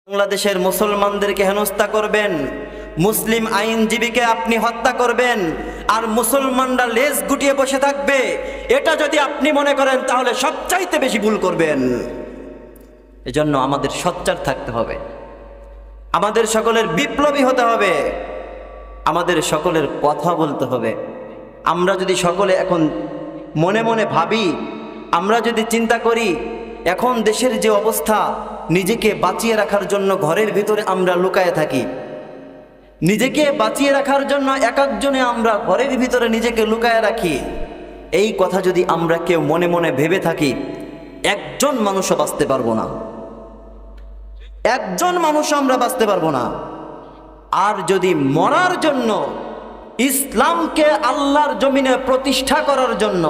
বাংলাদেশের মুসলমানদেরকে হেনস্থা করবেন, মুসলিম আইনজীবীকে আপনি হত্যা করবেন, আর মুসলমানরা লেজ গুটিয়ে বসে থাকবে, এটা যদি আপনি মনে করেন তাহলে সবচাইতে বেশি ভুল করবেন। এজন্য আমাদের সোচ্চার থাকতে হবে, আমাদের সকলের বিপ্লবী হতে হবে, আমাদের সকলের কথা বলতে হবে। আমরা যদি সকলে এখন মনে মনে ভাবি, আমরা যদি চিন্তা করি, এখন দেশের যে অবস্থা, নিজেকে বাঁচিয়ে রাখার জন্য ঘরের ভিতরে আমরা লুকায়ে থাকি, নিজেকে বাঁচিয়ে রাখার জন্য এক একজনে আমরা ঘরের ভিতরে নিজেকে লুকায়ে রাখি। এই কথা যদি আমরা কেউ মনে মনে ভেবে থাকি, একজন মানুষও বাঁচতে পারবো না, একজন মানুষ আমরা বাঁচতে পারবো না। আর যদি মরার জন্য, ইসলামকে আল্লাহর জমিনে প্রতিষ্ঠা করার জন্য,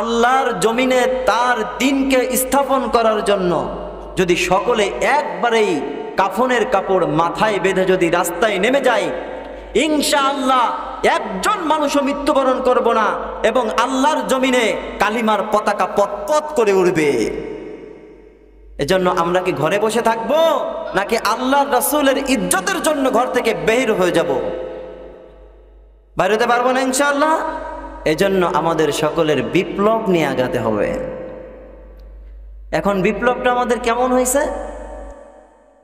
আল্লাহর জমিনে তার দ্বীনকে স্থাপন করার জন্য যদি সকলে একবারেই কাফনের কাপড় মাথায় বেঁধে যদি রাস্তায় নেমে যায়, ইনশাআল্লাহ একজন মানুষও মৃত্যুবরণ করব না, এবং আল্লাহর জমিনে কালিমার পতাকা পতপত করে উঠবে। এজন্য আমরা কি ঘরে বসে থাকবো, নাকি আল্লাহর রাসূলের ইজ্জতের জন্য ঘর থেকে বের হয়ে যাব? বাইরে হতে পারবো না ইনশাআল্লাহ। এজন্য আমাদের সকলের বিপ্লব নিয়ে আগাতে হবে। এখন বিপ্লবটা আমাদের কেমন হয়েছে?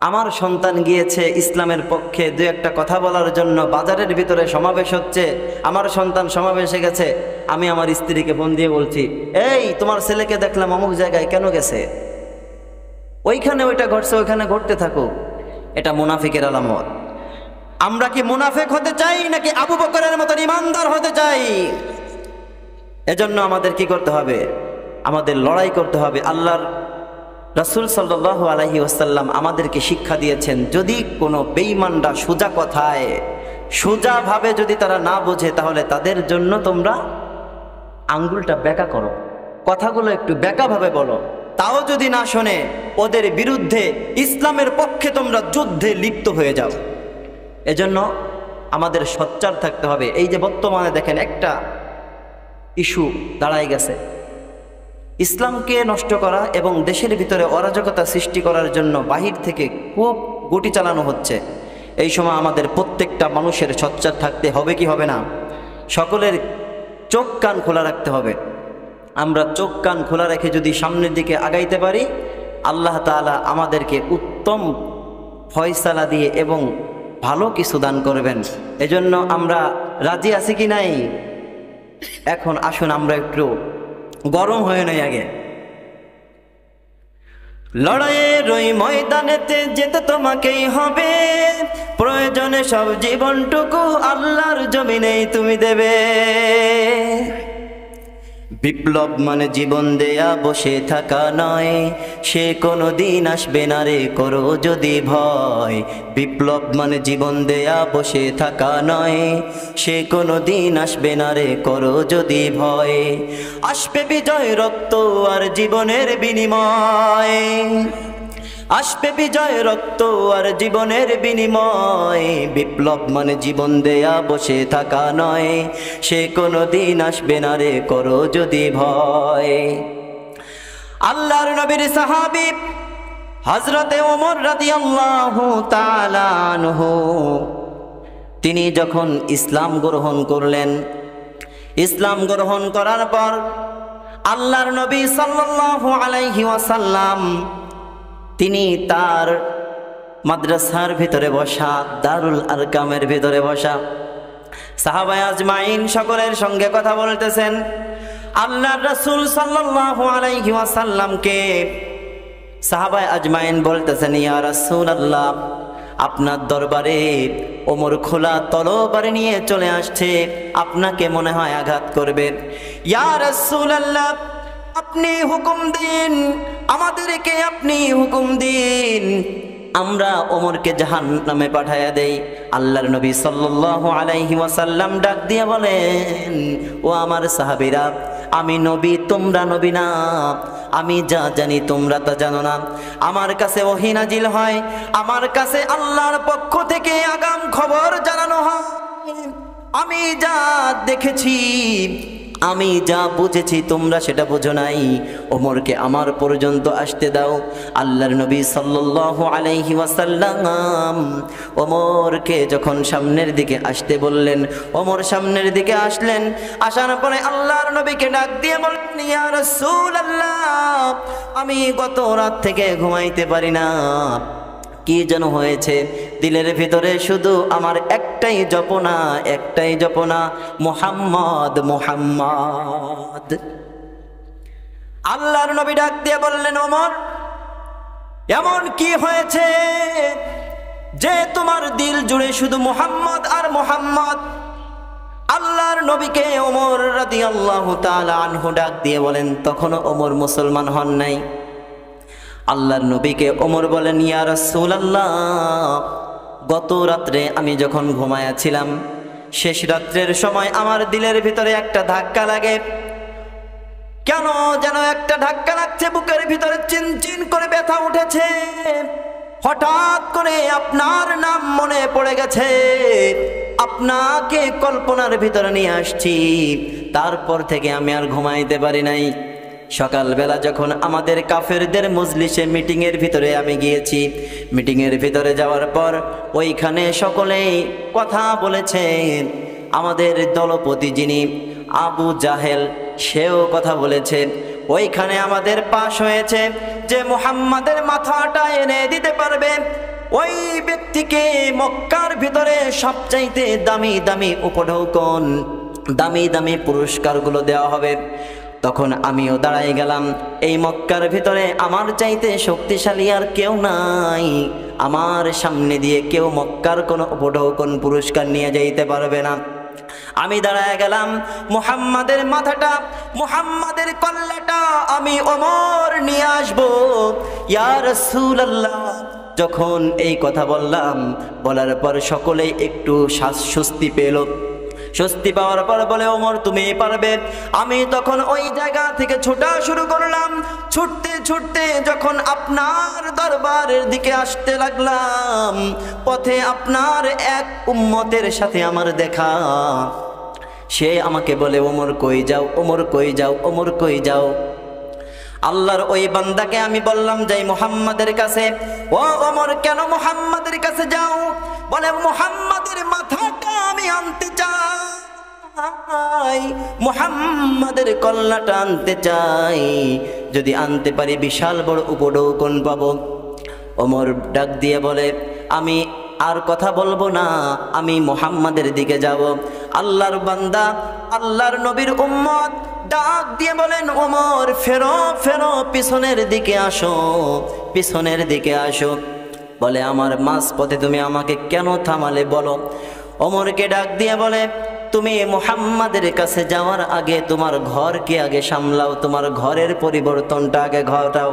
আমার সন্তান গিয়েছে ইসলামের পক্ষে দু একটা কথা বলার জন্য, বাজারের ভিতরে সমাবেশ হচ্ছে, আমার সন্তান সমাবেশে গেছে, আমি আমার স্ত্রীকে ফোন দিয়ে বলছি, এই তোমার ছেলেকে দেখলাম অমুক জায়গায়, কেন গেছে? ওইখানে ওইটা ঘটছে, ওইখানে ঘটতে থাকুক। এটা মুনাফিকের আলামত। আমরা কি মুনাফিক হতে চাই, নাকি আবু বকরের মতন ইমানদার হতে চাই? এজন্য আমাদের কি করতে হবে? আমাদের লড়াই করতে হবে। আল্লাহর রাসূল সাল্লাল্লাহু আলাইহি ওয়াসাল্লাম আমাদেরকে শিক্ষা দিয়েছেন, যদি কোনো বেঈমানরা সোজা কথায়, সোজাভাবে যদি তারা না বোঝে, তাহলে তাদের জন্য তোমরা আঙ্গুলটা বেঁকা করো, কথাগুলো একটু বেঁকাভাবে বলো। তাও যদি না শোনে, ওদের বিরুদ্ধে ইসলামের পক্ষে তোমরা যুদ্ধে লিপ্ত হয়ে যাও। এজন্য আমাদের সোচ্চার থাকতে হবে। এই যে বর্তমানে দেখেন একটা ইস্যু দাঁড়ায় গেছে, ইসলামকে নষ্ট করা এবং দেশের ভিতরে অরাজকতা সৃষ্টি করার জন্য বাহির থেকে খুব গুটি চালানো হচ্ছে। এই সময় আমাদের প্রত্যেকটা মানুষের সোচ্চার থাকতে হবে কি হবে না? সকলের চোখ কান খোলা রাখতে হবে। আমরা চোখ কান খোলা রেখে যদি সামনের দিকে আগাইতে পারি, আল্লাহ তাআলা আমাদেরকে উত্তম ফয়সালা দিয়ে এবং ভালো কিছু দান করবেন। এজন্য আমরা রাজি আছি কি নাই? এখন আসুন আমরা একটু গরম হয়ে নেই আগে। লড়াইয়ের ওই ময়দানেতে যেতে তোমাকেই হবে, প্রয়োজনে সব জীবনটুকু আল্লাহর জমিনেই তুমি দেবে। বিপ্লব মানে জীবন দেয়া বসে থাকা নয়, সে কোনো দিন আসবে না রে করো যদি ভয়। বিপ্লব মানে জীবন দেয়া বসে থাকা নয়, সে কোনো দিন আসবে না রে করো যদি ভয়। আসবে বিজয় রক্ত আর জীবনের বিনিময়, আসবে বিজয় রক্ত আর জীবনের বিনিময়। বিপ্লব মানে জীবন দেয়া বসে থাকা নয়, সে কোনো দিন আসবে না রে করো যদি ভয়। আল্লাহর নবীর সাহাবী হযরতে ওমর রাদিয়াল্লাহু তাআলা আনহু, তিনি যখন ইসলাম গ্রহণ করলেন, ইসলাম গ্রহণ করার পর আল্লাহর নবী সাল্লাল্লাহু আলাইহি ওয়াসাল্লাম তিনি তার মাদ্রাসার ভিতরে বসা, দারুল আরকামের ভিতরে বসা সাহাবায়ে আজমাইন সকলের সঙ্গে কথা বলতেছেন। আল্লাহর রাসূল সাল্লাল্লাহু আলাইহি ওয়াসাল্লামকে সাহাবায়ে আজমাইন বলতেছেন, ইয়া রাসূলুল্লাহ, আপনার দরবারে ওমর খোলা তলোয়ার নিয়ে চলে আসছে, আপনাকে মনে হয় আঘাত করবে। ইয়া রাসূলুল্লাহ, আপনি হুকুম দিন, আমাদেরকে আপনি হুকুম দিন, আমরা ওমরকে জাহান্নামে পাঠায়া দেই। আল্লাহর নবী সাল্লাল্লাহু আলাইহি ওয়াসাল্লাম ডাক দিয়ে বলেন, ও আমার সাহাবীরা, আমি নবী, তোমরা নবী না। আমি যা জানি তোমরা তা জানো না। আমার কাছে ওহী নাজিল হয়, আমার কাছে আল্লাহর পক্ষ থেকে আগাম খবর জানানো হয়। আমি যা দেখেছি, আমি যা বুঝেছি তোমরা সেটা বোঝো নাই, ওমরকে আমার পর্যন্ত আসতে দাও। আল্লাহর নবী সাল্লাল্লাহু আলাইহি ওয়াসাল্লাম ওমরকে যখন সামনের দিকে আসতে বললেন, ওমর সামনের দিকে আসলেন। আসার পরে আল্লাহর নবীকে ডাক দিয়ে বললেন, ইয়া রাসূলুল্লাহ, আমি গত রাত থেকে ঘুমাইতে পারি না, কি যেন হয়েছে, দিলের ভিতরে শুধু আমার একটাই জপনা, মুহাম্মদ মুহাম্মদ। আল্লাহর নবী ডাক দিয়ে বললেন, ওমর এমন কি হয়েছে যে তোমার দিল জুড়ে শুধু মুহাম্মদ আর মুহাম্মদ? আল্লাহর নবীকে ওমর রাদিয়াল্লাহু তাআলা আনহু ডাক দিয়ে বলেন, তখনও ওমর মুসলমান হন নাই। আল্লাহর নবীকে ওমর বলেন, ইয়া রাসূলুল্লাহ, গত রাত্রে আমি যখন ঘুমায়াছিলাম, শেষ রাত্রের সময় আমার দিলের ভিতরে একটা ধাক্কা লাগে। কেন যেন একটা ধাক্কা লাগছে, বুকের ভিতরে চিনচিন করে ব্যথা উঠেছে। হঠাৎ করে আপনার নাম মনে পড়ে গেছে, আপনাকে কল্পনার ভিতরে নিয়ে আসছি। তারপর থেকে আমি আর ঘুমাইতে পারি নাই। সকালবেলা যখন আমাদের কাফেরদের মজলিসে মিটিংয়ের ভিতরে আমি গিয়েছি, মিটিংয়ের ভিতরে যাওয়ার পর ওইখানে সকলেই কথা বলেছে। আমাদের দলপতি যিনি আবু জাহেল, সেও কথা বলেছে। ওইখানে আমাদের পাশ হয়েছে যে মুহাম্মাদের মাথাটা এনে দিতে পারবে, ওই ব্যক্তিকে মক্কার ভিতরে সবচাইতে দামি দামি উপঢৌকন, দামি দামি পুরস্কারগুলো দেওয়া হবে। তখন আমিও দাঁড়াই গেলাম। এই মক্কার ভিতরে আমার চাইতে শক্তিশালী আর কেউ নাই, আমার সামনে দিয়ে কেউ মক্কার কোনো উপঢৌকন পুরস্কার নিয়ে যাইতে পারবে না। আমি দাঁড়ায় গেলাম, মুহাম্মাদের মাথাটা, মুহাম্মাদের কল্লাটা আমি ওমর নিয়ে আসবো। ইয়া রাসূলুল্লাহ, যখন এই কথা বললাম, বলার পর সকলেই একটু স্বস্তি পেল। স্বস্তি পাওয়ার পর বলে, ওমর তুমি পারবে। আমি তখন ওই জায়গা থেকে ছোটা শুরু করলাম। ছুটতে ছুটতে যখন আপনার দরবারের দিকে আসতে লাগলাম, পথে আপনার এক উম্মতের সাথে আমার দেখা। সে আমাকে বলে, ওমর কই যাও, ওমর কই যাও, ওমর কই যাও। আল্লাহর ওই বান্দাকে আমি বললাম, যাই মুহাম্মাদের কাছে। ও ওমর, কেন মুহাম্মাদের কাছে যাও? বলে, মুহাম্মাদের মাথাটা আমি আনতে চাই, মুহাম্মাদের কল্লাটা আনতে চাই। যদি আনতে পারি বিশাল বড় উপঢৌকন পাবো। ওমর ডাক দিয়ে বলে, আমি আর কথা বলবো না, আমি মুহাম্মাদের দিকে যাব। আল্লাহর বান্দা, আল্লাহর নবীর উম্মত ডাক দিয়ে বলেন, ওমর ফেরো ফেরো, পিছনের দিকে আসো, পিছনের দিকে আসো। বলে, আমার মাঝপথে তুমি আমাকে কেন থামালে বলো? ওমরকে ডাক দিয়ে বলে, তুমি মুহাম্মাদের কাছে যাওয়ার আগে তোমার ঘরকে আগে সামলাও, তোমার ঘরের পরিবর্তনটা আগে ঘটাও।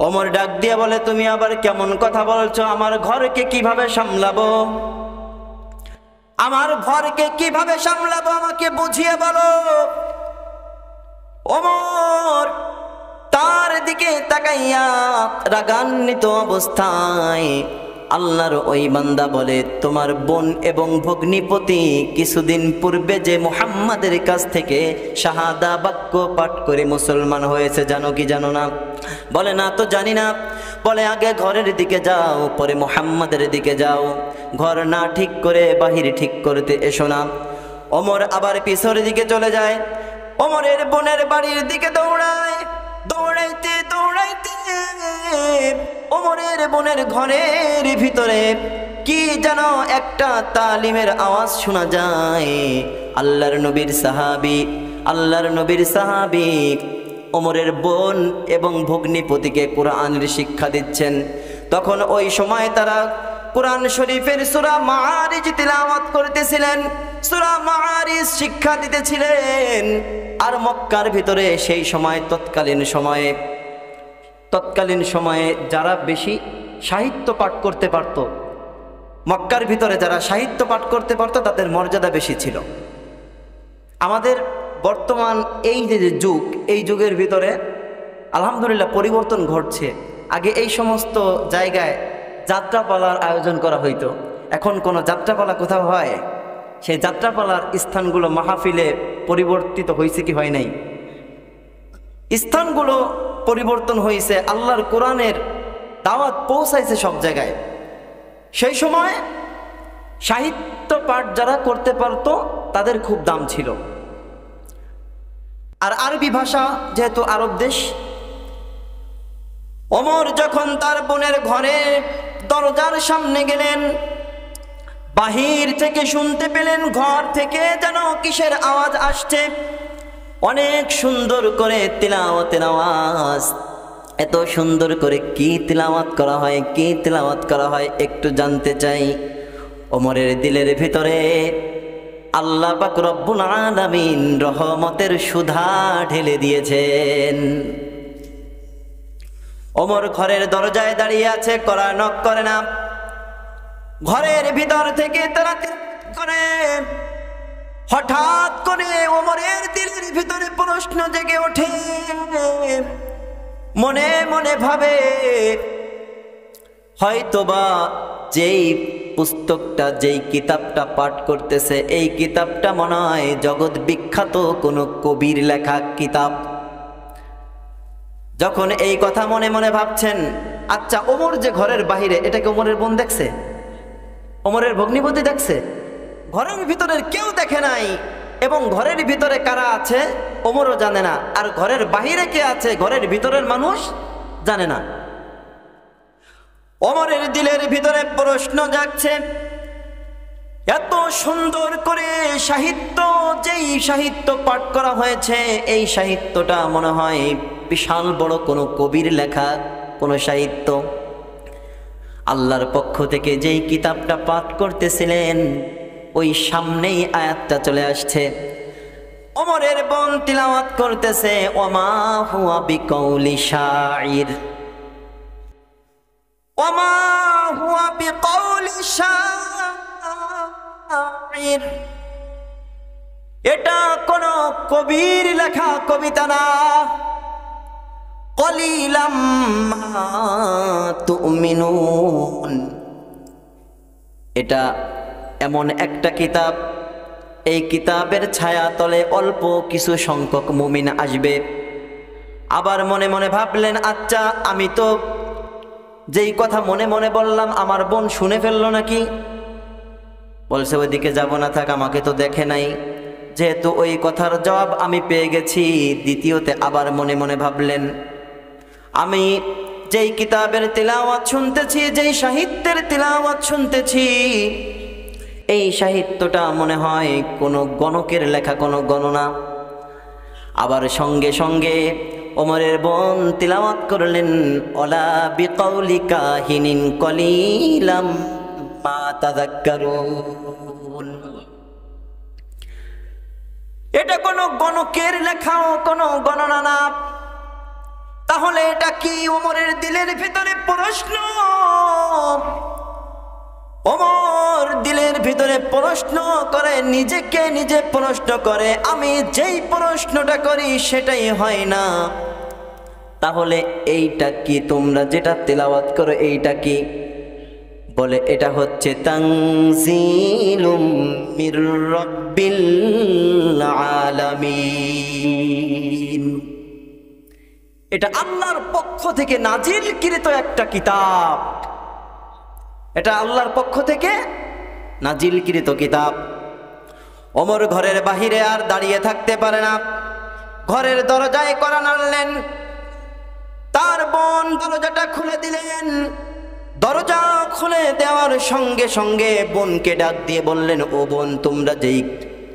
ওমর ডাক দিয়ে বলে, তুমি আবার কেমন কথা বলছো? আমার ঘরকে কিভাবে সামলাবো? আমার ঘরকে কিভাবে সামলাবো আমাকে বুঝিয়ে বলো। ওমর তার দিকে তাকাইয়া রাগান্বিত অবস্থায় আল্লাহর ওই বান্দা বলে, তোমার বোন এবং ভগ্নিপতি কিছুদিন পূর্বে যে মুহাম্মাদের কাছ থেকে শাহাদা বাক্য পাঠ করে মুসলমান হয়েছে, জানো কি জানো না? বলে, না তো জানি না। বলে, আগে ঘরের দিকে যাও, পরে মুহাম্মাদের দিকে যাও। ঘর না ঠিক করে বাহির ঠিক করতে এসো না। ওমর আবার পিছনের দিকে চলে যায়। ওমরের বোনের বাড়ির দিকে দৌড়ায়। দৌড়াইতে দৌড়াইতে ওমরের বোনের ঘরের ভিতরে কি যেন একটা তালিমের আওয়াজ শোনা যায়। আল্লাহর নবীর সাহাবী, আল্লাহর নবীর সাহাবী ওমরের বোন এবং ভগ্নিপতিকে কোরআনের শিক্ষা দিচ্ছেন। তখন ওই সময় তারা কোরআন শরীফের সূরা মাআরিজ তিলাওয়াত করতেছিলেন, সূরা মাআরিজ শিক্ষা দিতেছিলেন। আর মক্কার ভিতরে সেই সময় তৎকালীন সময়ে যারা বেশি সাহিত্য পাঠ করতে পারত, মক্কার ভিতরে যারা সাহিত্য পাঠ করতে পারত তাদের মর্যাদা বেশি ছিল। আমাদের বর্তমান এই যে যুগ, এই যুগের ভিতরে আলহামদুলিল্লাহ পরিবর্তন ঘটছে। আগে এই সমস্ত জায়গায় যাত্রাপালার আয়োজন করা হইতো, এখন কোনো যাত্রাপালা কোথাও হয়? সেই যাত্রাপালার স্থানগুলো মাহফিলে পরিবর্তিত হয়েছে কি হয় নাই? স্থানগুলো পরিবর্তন হয়েছে, আল্লাহর কোরআনের দাওয়াত পৌঁছাইছে সব জায়গায়। সেই সময় সাহিত্য পাঠ যারা করতে পারত তাদের খুব দাম ছিল। আর আরবি ভাষা যেহেতু আরব দেশ, ওমর যখন তার বোনের ঘরে দরজার সামনে গেলেন, বাহির থেকে শুনতে পেলেন ঘর থেকে যেন কিসের আওয়াজ আসছে, অনেক সুন্দর করে তিলাওয়াতের আওয়াজ। এত সুন্দর করে কি তিলাওয়াত করা হয়, কি তিলাওয়াত করা হয় একটু জানতে চাই। ওমরের দিলের ভিতরে আল্লাহ পাক রব্বুল আলামিন রহমতের সুধা ঢেলে দিয়েছেন। ওমর ঘরের দরজায় দাঁড়িয়ে আছে, কড়া নক করে না। ঘরের ভিতর থেকে তারা করে হঠাৎ করে ওমরের দিলের ভিতরে প্রশ্ন জেগে ওঠে। মনে মনে ভাবে, হয়তোবা যেই পুস্তকটা, যেই কিতাবটা পাঠ করতেছে, এই কিতাবটা মনে হয় জগৎ বিখ্যাত কোনো কবির লেখা কিতাব। যখন এই কথা মনে মনে ভাবছেন, আচ্ছা ওমর যে ঘরের বাহিরে, এটাকে ওমরের বোন দেখছে, ওমরের ভগ্নিপতি দেখছে? ঘরের ভিতরের কেউ দেখে নাই, এবং ঘরের ভিতরে কারা আছে ওমরও জানে না, আর ঘরের বাহিরে কে আছে ঘরের ভিতরের মানুষ জানে না। ওমরের দিলের ভিতরে প্রশ্ন জাগছে, এত সুন্দর করে সাহিত্য, যেই সাহিত্য পাঠ করা হয়েছে, এই সাহিত্যটা মনে হয় বিশাল বড় কোনো কবির লেখা কোনো সাহিত্য। আল্লাহর পক্ষ থেকে যেই কিতাবটা পাঠ করতেছিলেন, ওই সামনেই আয়াতটা চলে আসছে। ওমরের বোন তিলাওয়াত করতেছে, ওমা হুয়া বিকৌলি শাইর, ওমা হুয়া বিকৌলি শাইর। এটা কোন কবির লেখা কবিতা না। কলিলাম মা তুমিনুন, এটা এমন একটা কিতাব, এই কিতাবের ছায়া তলে অল্প কিছু সংখ্যক মুমিন আসবে। আবার মনে মনে ভাবলেন, আচ্ছা আমি তো যেই কথা মনে মনে বললাম আমার বোন শুনে ফেললো নাকি? বলছে ওইদিকে যাব না, থাক, আমাকে তো দেখে নাই। যেহেতু ওই কথার জবাব আমি পেয়ে গেছি, দ্বিতীয়তে আবার মনে মনে ভাবলেন, আমি যেই কিতাবের তিলাওয়াত শুনতেছি, যেই সাহিত্যের তিলাওয়াত শুনতেছি, এই সাহিত্যটা মনে হয় কোনো গণকের লেখা, কোনো গণনা। আবার সঙ্গে সঙ্গে ওমরের বোন তিলাওয়াত করলেন, ওলা বিকৌলি কাহিনিন কলিলাম মা তাযাক্কারুন। এটা কোনো গণকের লেখাও, কোনো গণনা না। তাহলে এটা কি? ওমরের দিলের ভিতরে প্রশ্ন। ওমর দিলের ভিতরে প্রশ্ন করে, নিজেকে নিজে প্রশ্ন করে, আমি যেই প্রশ্নটা করি সেটাই হয় না। তাহলে এইটা কি? তোমরা যেটা তেলাওয়াত করো এইটা কি? বলে এটা হচ্ছে তানজিলুম মির রাব্বিল আলামিন। এটা আল্লাহর পক্ষ থেকে নাজিলকৃত একটা কিতাব। এটা আল্লাহর পক্ষ থেকে নাজিলকৃত কিতাব। ওমর ঘরের বাহিরে আর দাঁড়িয়ে থাকতে পারে না, ঘরের দরজায় কড়া নাড়লেন। তার বোন দরজাটা খুলে দিলেন। দরজা খুলে দেওয়ার সঙ্গে সঙ্গে বোনকে ডাক দিয়ে বললেন, ও বোন, তোমরা যেই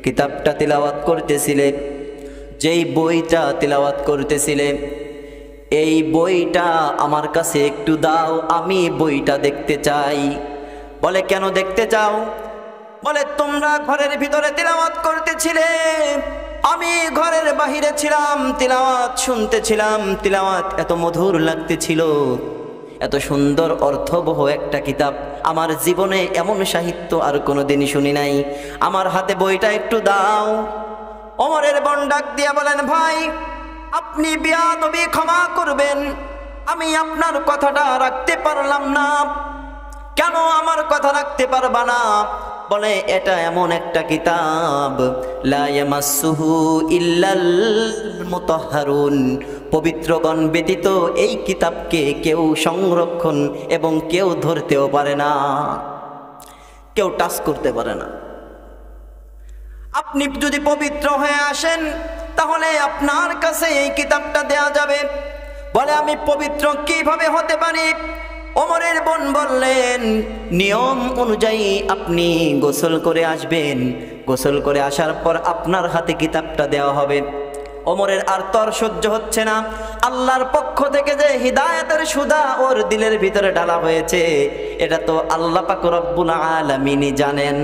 কিতাবটা তিলাওয়াত করতেছিলে, যেই বইটা তিলাওয়াত করতেছিলে, এই বইটা আমার কাছে একটু দাও, আমি বইটা দেখতে চাই। বলে কেন দেখতে চাও? বলে তোমরা ঘরের ভিতরে তিলাওয়াত করতেছিলে, আমি ঘরের বাহিরে ছিলাম, তিলাওয়াত শুনতেছিলাম। তিলাওয়াত এত মধুর লাগতেছিল, এত সুন্দর অর্থবহ একটা কিতাব। আমার জীবনে এমন সাহিত্য আর কোনোদিনই শুনি নাই। আমার হাতে বইটা একটু দাও। ওমরের বোন ডাক দিয়া বলেন, ভাই আপনি বেয়াদবি ক্ষমা করবেন, আমি আপনার কথাটা রাখতে পারলাম না। কেন আমার কথা রাখতে পারবা না? বলে এটা এমন একটা কিতাব লা ইয়ামাসসুহু ইল্লাল মুতাহহারুন, পবিত্রগণ ব্যতীত এই কিতাবকে কেউ সংরক্ষণ এবং কেউ ধরতেও পারে না, কেউ টাচ করতে পারে না। আপনি যদি পবিত্র হয়ে আসেন তাহলে আপনার কাছে এই কিতাবটা দেয়া যাবে। বলে আমি পবিত্র কিভাবে হতে পারি? ওমরের বোন বললেন, নিয়ম অনুযায়ী আপনি গোসল করে আসবেন, গোসল করে আসার পর আপনার হাতে কিতাবটা দেওয়া হবে। ওমরের আর তর সহ্য হচ্ছে না, আল্লাহর পক্ষ থেকে যে হিদায়াতের সুধা ওর দিলের ভিতরে ঢালা হয়েছে এটা তো আল্লাহ পাক রব্বুল আলামিনই জানেন।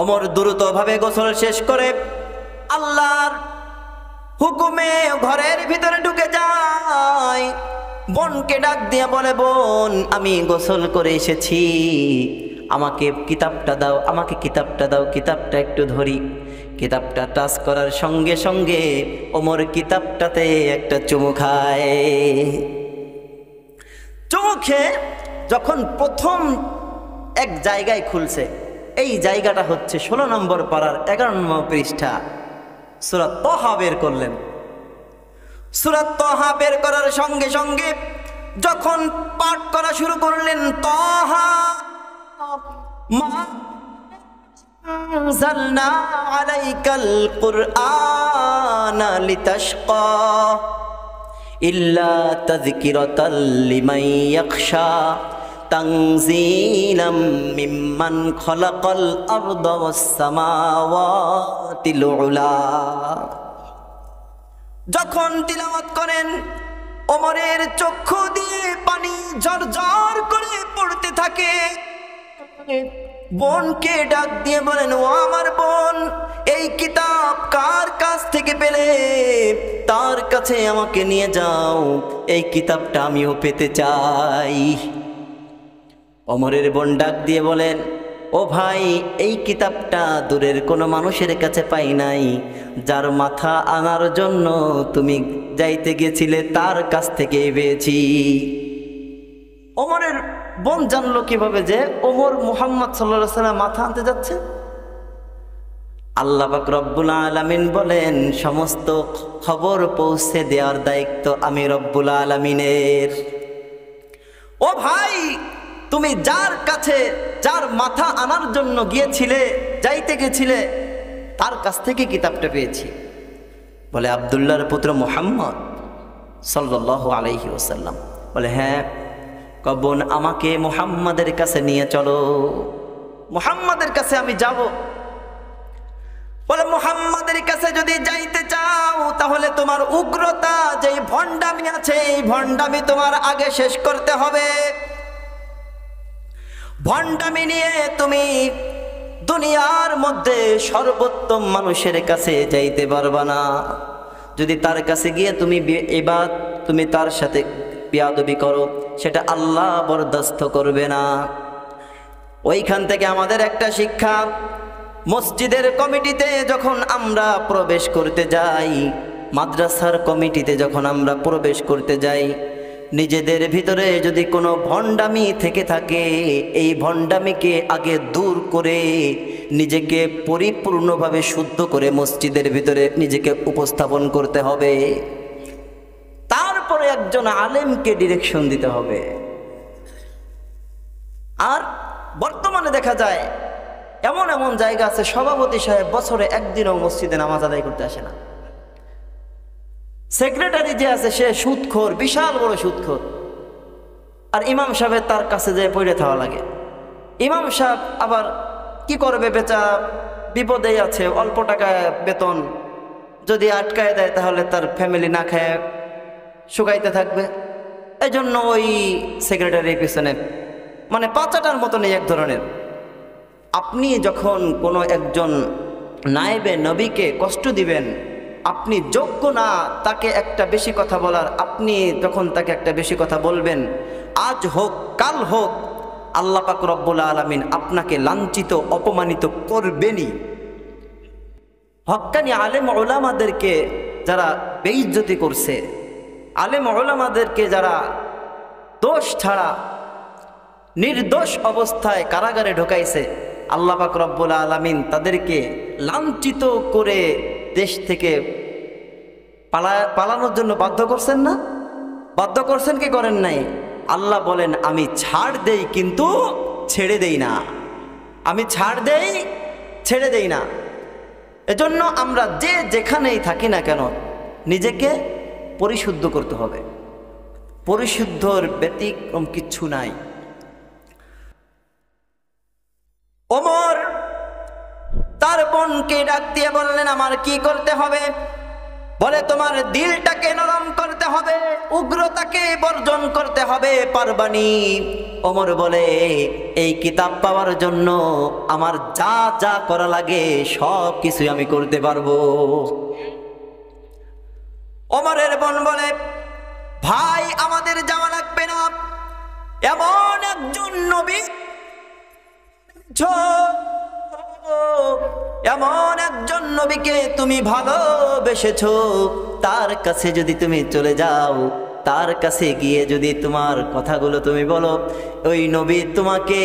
ওমর দ্রুতভাবে গোসল শেষ করে আল্লাহর হুকুমে ঘরের ভিতরে ঢুকে যায়। বোনকে ডাক দিয়ে বলে, বোন আমি গোসল করে এসেছি, আমাকে কিতাবটা দাও, আমাকে কিতাবটা দাও, কিতাবটা একটু ধরি। কিতাবটা টাচ করার সঙ্গে সঙ্গে ওমর কিতাবটাতে একটা চুমু খায়। চুমু খেয়ে যখন প্রথম এক জায়গায় খুলছে, এই জায়গাটা হচ্ছে 16 নম্বর পারার 11 নম্বর পৃষ্ঠা, সূরা তাহা বের করলেন। সূরা তাহা বের করার সঙ্গে সঙ্গে যখন পাঠ করা শুরু করলেন, তাহা মা আনজালনা আলাইকাল কুরআনা লিতাশকা ইল্লা তাযকিরাতাল লিমান ইয়াখশা তানজিলাম মিম্মান খালাকাল আরদা ওয়াস সামাওয়াতিল উলা। যখন তিলাওয়াত করেন ওমরের চক্ষু দিয়ে পানি ঝরঝর করে পড়তে থাকে। বোনকে ডাক দিয়ে বলেন, ও আমার বোন, এই কিতাব কার কাছ থেকে পেলে? তার কাছে আমাকে নিয়ে যাও, এই কিতাবটা আমিও পেতে চাই। ওমরের বোন ডাক দিয়ে বলেন, ও ভাই, এই কিতাবটা দূরের কোনো মানুষের কাছে পাই নাই, যার মাথা আনার জন্য তুমি যাইতে গেছিলে তার কাছ থেকে পেয়েছি। ওমরের বোন জানলো কিভাবে যে ওমর মুহাম্মদ সাল্লাল্লাহু আলাইহি ওয়াসাল্লাম মাথা আনতে যাচ্ছে? আল্লাহ পাক রব্বুল আলামিন বলেন, সমস্ত খবর পৌঁছে দেওয়ার দায়িত্ব আমি রব্বুল আলামিনের। ও ভাই, তুমি যার কাছে, যার মাথা আনার জন্য গিয়েছিলে, যাইতে গেছিলে, তার কাছ থেকে কিতাবটা পেয়েছি। বলে, আব্দুল্লাহর পুত্র মুহাম্মদ সাল্লাল্লাহু আলাইহি ওয়াসাল্লাম? বলে, হ্যাঁ। বোন, আমাকে মুহাম্মাদের কাছে নিয়ে চলো, মুহাম্মাদের কাছে আমি যাব। বলে, মুহাম্মাদের কাছে যদি যাইতে চাও তাহলে তোমার উগ্রতা, যেই ভণ্ডামি আছে, এই ভণ্ডামি তোমার আগে শেষ করতে হবে। ভণ্ডামি নিয়ে তুমি দুনিয়ার মধ্যে সর্বোত্তম মানুষের কাছে যাইতে পারবা না। যদি তার কাছে গিয়ে তুমি তার সাথে বেয়াদবি করো, সেটা আল্লাহ বরদাস্ত করবে না। ওইখান থেকে আমাদের একটা শিক্ষা, মসজিদের কমিটিতে যখন আমরা প্রবেশ করতে যাই, মাদ্রাসার কমিটিতে যখন আমরা প্রবেশ করতে যাই, নিজেদের ভিতরে যদি কোনো ভণ্ডামি থেকে থাকে, এই ভণ্ডামিকে আগে দূর করে নিজেকে পরিপূর্ণভাবে শুদ্ধ করে মসজিদের ভিতরে নিজেকে উপস্থাপন করতে হবে। তারপরে একজন আলেমকে ডিরেকশন দিতে হবে। আর বর্তমানে দেখা যায় এমন এমন জায়গা আছে, সভাপতি সাহেব বছরে একদিনও মসজিদে নামাজ আদায় করতে আসে না। সেক্রেটারি যে আছে সে সুদখোর, বিশাল বড় সুদখোর। আর ইমাম সাহেবের তার কাছে যে পড়ে থাকা লাগে। ইমাম সাহেব আবার কি করবে, বেচা বিপদে আছে, অল্প টাকায় বেতন, যদি আটকায় দেয় তাহলে তার ফ্যামিলি না খায় শুকাইতে থাকবে। এই জন্য ওই সেক্রেটারির পিছনে মানে পাচাটার মতন এক ধরনের। আপনি যখন কোনো একজন নায়েবে নবীকে কষ্ট দিবেন, আপনি যোগ্য না তাকে একটা বেশি কথা বলার, আপনি যখন তাকে একটা বেশি কথা বলবেন, আজ হোক কাল হোক, আল্লাহ পাক রব্বুল আলামিন আপনাকে লাঞ্ছিত অপমানিত করবেনই। হক্কানি আলেম ওলামাদেরকে যারা বেইজ্জতি করছে, আলেম ওলামাদেরকে যারা দোষ ছাড়া নির্দোষ অবস্থায় কারাগারে ঢোকাইছে। আল্লাহ পাক রব্বুল আলামিন তাদেরকে লাঞ্ছিত করে দেশ থেকে পালানোর জন্য বাধ্য করছেন না? বাধ্য করছেন কি করেন নাই? আল্লাহ বলেন আমি ছাড় দেই কিন্তু ছেড়ে দেই না, আমি ছাড় দেই ছেড়ে দেই না। এজন্য আমরা যে যেখানেই থাকি না কেন নিজেকে পরিশুদ্ধ করতে হবে, পরিশুদ্ধর ব্যতিক্রম কিচ্ছু নাই। ওমর তার বোনকে ডাক দিয়ে বললেন আমার কি করতে হবে? বলে তোমার দিলটাকে নরম করতে হবে, উগ্রতাকে বর্জন করতে হবে, পারবানি? ওমর বলে এই কিতাব পাওয়ার জন্য আমার যা যা করা লাগে সব কিছুই আমি করতে পারবো। ওমরের বোন বলে ভাই আমাদের যাওয়া লাগবে না, এমন একজন নবী, এমন একজন নবীকে তুমি ভালোবেসেছো, তার কাছে যদি তুমি চলে যাও, তার কাছে গিয়ে যদি তোমার কথাগুলো তুমি বলো, ওই নবী তোমাকে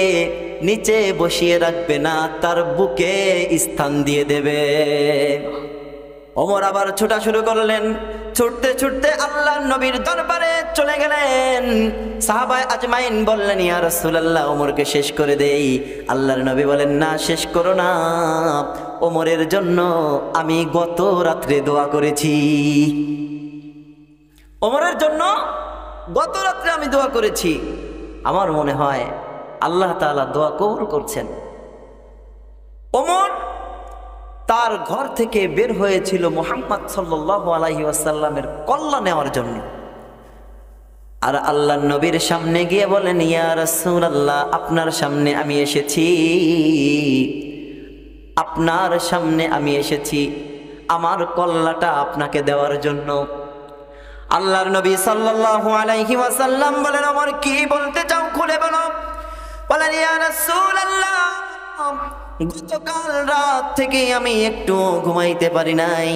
নিচে বসিয়ে রাখবে না, তার বুকে স্থান দিয়ে দেবে। ওমর আবার ছোটা শুরু করলেন, ছুটতে ছুটতে আল্লাহর নবীর দরবারে চলে গেলেন। সাহাবায়ে আজমাইন বললেন ইয়া রাসূলুল্লাহ ওমরকে শেষ করে দেই। আল্লাহর নবী বলেন না, শেষ করো না, ওমরের জন্য আমি গত রাত্রে দোয়া করেছি, ওমরের জন্য গত রাত্রে আমি দোয়া করেছি। আমার মনে হয় আল্লাহ তাআলা দোয়া কবুল করছেন। ওমর তার ঘর থেকে বের হয়েছিল মুহাম্মদ সাল্লাল্লাহু আলাইহি ওয়াসাল্লামের কল্যাণ নেওয়ার জন্য। আর আল্লাহর নবীর সামনে গিয়ে বলেন ইয়া রাসূলুল্লাহ আপনার সামনে আমি এসেছি, আপনার সামনে আমি এসেছি আমার কল্যাণটা আপনাকে দেওয়ার জন্য। আল্লাহর নবী সাল্লাল্লাহু আলাইহি ওয়াসাল্লাম বলেন ওমর কি বলতে চাও খুলে বলো। বলেন ইয়া রাসূলুল্লাহ গতকাল রাত থেকে আমি একটু ঘুমাইতে পারি নাই,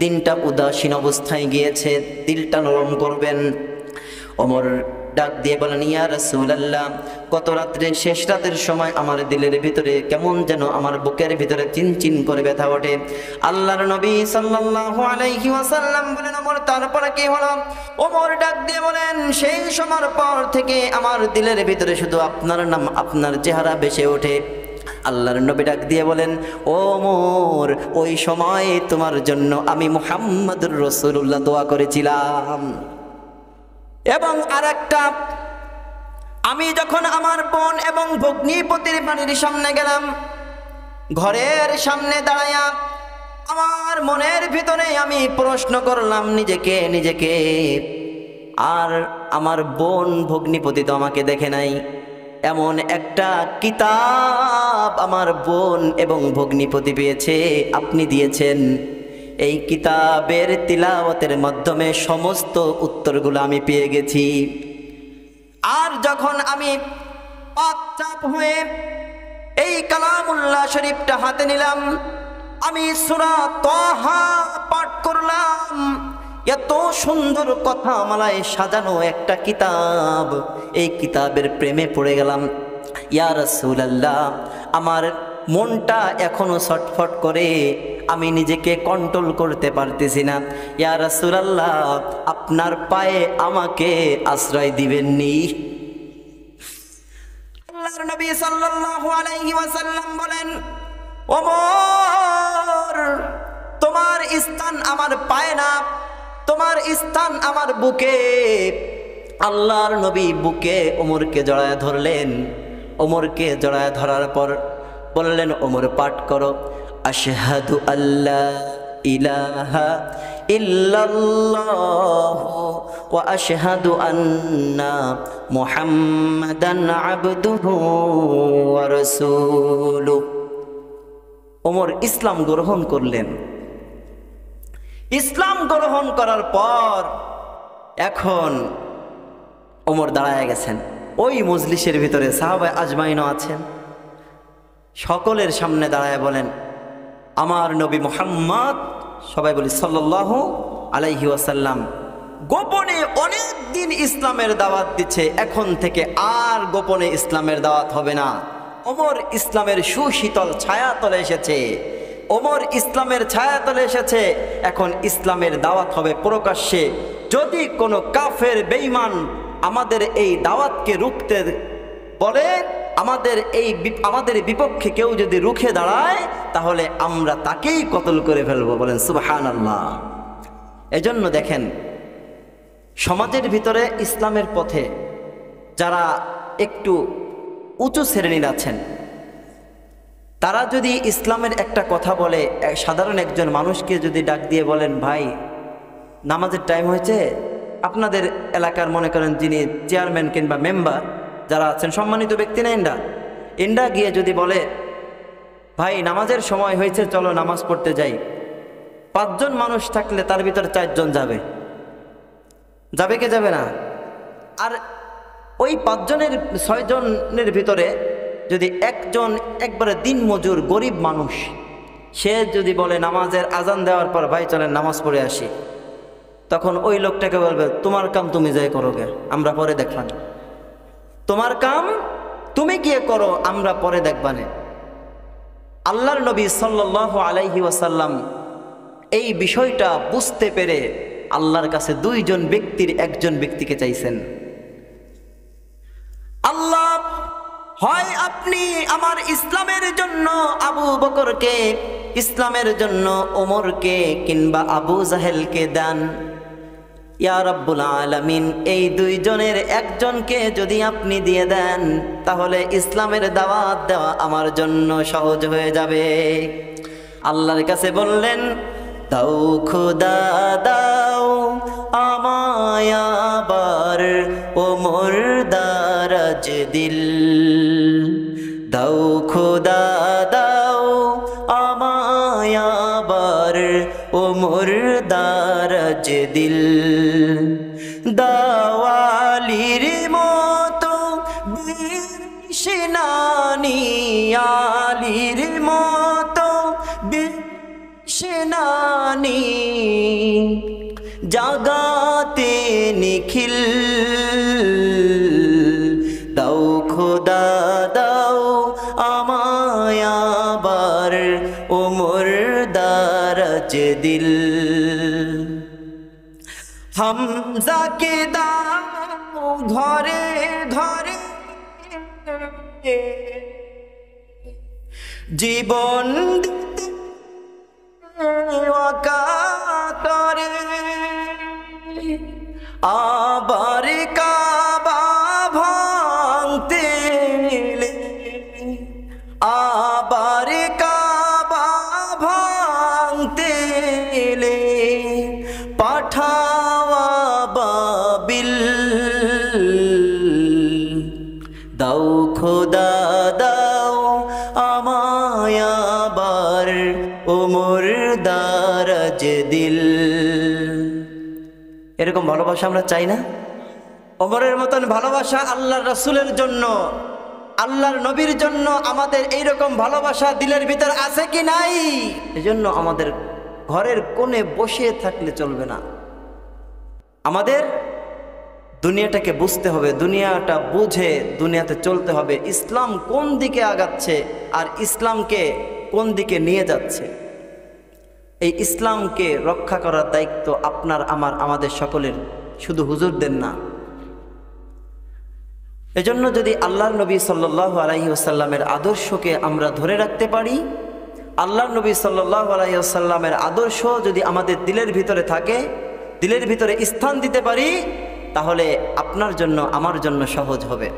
দিনটা উদাসীন অবস্থায় গিয়েছে, দিলটা নরম করবেন। ওমর ডাক দিয়ে বলেন ইয়া রাসূলুল্লাহ গত রাত্রে শেষ রাতের সময় আমার দিলের ভিতরে কেমন যেন আমার বুকের ভিতরে চিনচিন করে ব্যথা ওঠে। আল্লাহর নবী সাল্লাল্লাহু আলাইহি ওয়াসাল্লাম বলেন ওমর তারপরে কি হলো? ওমর ডাক দিয়ে বলেন সেই সময়ের পর থেকে আমার দিলের ভিতরে শুধু আপনার নাম, আপনার চেহারা ভেসে ওঠে। আল্লাহর নবী ডাক দিয়ে বলেন ওমর ওই সময় তোমার জন্য আমি মুহাম্মদুর রাসূলুল্লাহ দোয়া করেছিলাম। এবং আরেকটা, আমি যখন আমার বোন এবং ভগ্নিপতির বাড়ির সামনে গেলাম, ঘরের সামনে দাঁড়ায়া আমার মনের ভিতরে আমি প্রশ্ন করলাম নিজেকে, আর আমার বোন ভগ্নিপতি তো আমাকে দেখে নাই, এমন একটা কিতাব আমার বোন এবং ভগ্নিপতি পেয়েছে, আপনি দিয়েছেন। এই কিতাবের তিলাওয়াতের মাধ্যমে সমস্ত উত্তরগুলো আমি পেয়ে গেছি। আর যখন আমি পাক হয়ে এই কালামুল্লাহ শরীফটা হাতে নিলাম, আমি সূরা তাহা পাঠ করলাম। এত সুন্দর কথা মালায় সাজানো একটা কিতাব, এই কিতাবের প্রেমে পড়ে গেলাম। ইয়া রাসূলুল্লাহ আমার মনটা এখনো ছটফট করে, আমি নিজেকে কন্ট্রোল করতে পারতেছি না। ইয়া রাসূলুল্লাহ আপনার পায়ে আমাকে আশ্রয় দিবেননি? আল্লাহর নবী সাল্লাল্লাহু আলাইহি ওয়াসাল্লাম বলেন ওমর তোমার স্থান আমার পায়ে না, তোমার স্থান আমার বুকে। আল্লাহর নবী বুকে ওমরকে জড়ায় ধরলেন। ওমরকে জড়ায় ধরার পর বললেন ওমর পাঠ করো আশহাদু আল্লা ইলাহা ইল্লাল্লাহ ওয়া আশহাদু আন্না মুহাম্মাদান আবদুহু ওয়া রাসূলুহু। ওমর ইসলাম গ্রহণ করলেন। ইসলাম গ্রহণ করার পর এখন ওমর দাঁড়ায় গেছেন। ওই মজলিসের ভিতরে সাহাবায়ে আজমাইনও আছেন। সকলের সামনে দাঁড়ায় বলেন আমার নবী মুহাম্মদ, সবাই বলি সাল্লাল্লাহু আলাইহি ওয়াসাল্লাম, গোপনে অনেক দিন ইসলামের দাওয়াত দিচ্ছে, এখন থেকে আর গোপনে ইসলামের দাওয়াত হবে না। ওমর ইসলামের সুশীতল ছায়াতলে এসেছে, ওমর ইসলামের ছায়াতলে এসেছে, এখন ইসলামের দাওয়াত হবে প্রকাশ্যে। যদি কোনো কাফের বেঈমান আমাদের এই দাওয়াতকে রুখতে বলে, আমাদের বিপক্ষে কেউ যদি রুখে দাঁড়ায়, তাহলে আমরা তাকেই কতল করে ফেলবো। বলেন সুবহানাল্লাহ। এজন্য দেখেন, সমাজের ভিতরে ইসলামের পথে যারা একটু উঁচু শ্রেণীর আছেন, তারা যদি ইসলামের একটা কথা বলে, সাধারণ একজন মানুষকে যদি ডাক দিয়ে বলেন, ভাই নামাজের টাইম হয়েছে, আপনাদের এলাকার মনে করেন যিনি চেয়ারম্যান কিংবা মেম্বার যারা আছেন, সম্মানিত ব্যক্তি না, ইন্ডা গিয়ে যদি বলে, ভাই নামাজের সময় হয়েছে, চলো নামাজ পড়তে যাই, 5 জন মানুষ থাকলে তার ভিতরে 4 জন যাবে, যাবে কে যাবে না? আর ওই 5 জনের 6 জনের ভিতরে যদি একজন একবারে দিন মজুর গরিব মানুষ, সে যদি বলে নামাজের আজান দেওয়ার পর ভাই চলেন নামাজ পড়ে আসি, তখন ওই লোকটাকে বলবে, তোমার কাম তুমি যাই করো গে, আমরা পরে দেখবান। তোমার কাম তুমি গিয়ে করো, আমরা পরে দেখবানে। আল্লাহর নবী সাল্লাল্লাহু আলাইহি ওয়াসাল্লাম এই বিষয়টা বুঝতে পেরে আল্লাহর কাছে 2 জন ব্যক্তির একজন ব্যক্তিকে চাইছেন, আল্লাহ হয় আপনি আমার ইসলামের জন্য আবু বকরকে, ইসলামের জন্য ওমরকে কিংবা আবু জাহেলকে দেন। ইয়া রাব্বুল আলামিন, এই 2 জনের একজনকে যদি আপনি দিয়ে দেন, তাহলে ইসলামের দাওয়াত দেওয়া আমার জন্য সহজ হয়ে যাবে। আল্লাহর কাছে বললেন, দাও খোদা দাও আমায় আবার ওমর দারাজ দিল, দাও খোদা দাও আমায় আবার ওমর দারাজ দিল, দাওয়ালির মতো সেনানি আলির মতো সেনানি জাগাতে নিখিল, দাও খোদা দাও আমায় আবার ওমর দারাজ দিল, হামজাকে দাও ঘরে ঘরে জীবন ওয়াকাতরে, আবার কাবা ভাঙতে এলে, আবার কাবা ভাঙতে এলে, পাঠাওয়া বাবিল, দাও খোদা দাও আমায় আবার ওমর দারাজ দিল। এরকম ভালোবাসা আমরা চাই না? ওমরের মতন ভালোবাসা আল্লাহর রাসূলের জন্য, আল্লাহর নবীর জন্য আমাদের এইরকম ভালোবাসা দিলের ভিতর আছে কি নাই? এজন্য আমাদের ঘরের কোণে বসে থাকলে চলবে না, আমাদের দুনিয়াটাকে বুঝতে হবে, দুনিয়াটা বুঝে দুনিয়াতে চলতে হবে। ইসলাম কোন দিকে আগাচ্ছে আর ইসলামকে কোন দিকে নিয়ে যাচ্ছে, এই ইসলামকে রক্ষা করার দায়িত্ব আপনার আমার, আমাদের সকলের, শুধু হুজুরদের না। এজন্য যদি আল্লাহর নবী সাল্লাল্লাহু আলাইহি ওয়াসাল্লামের আদর্শকে আমরা ধরে রাখতে পারি, আল্লাহর নবী সাল্লাল্লাহু আলাইহি ওয়াসাল্লামের আদর্শ যদি আমাদের দিলের ভিতরে থাকে, দিলের ভিতরে স্থান দিতে পারি, তাহলে আপনার জন্য আমার জন্য সহজ হবে।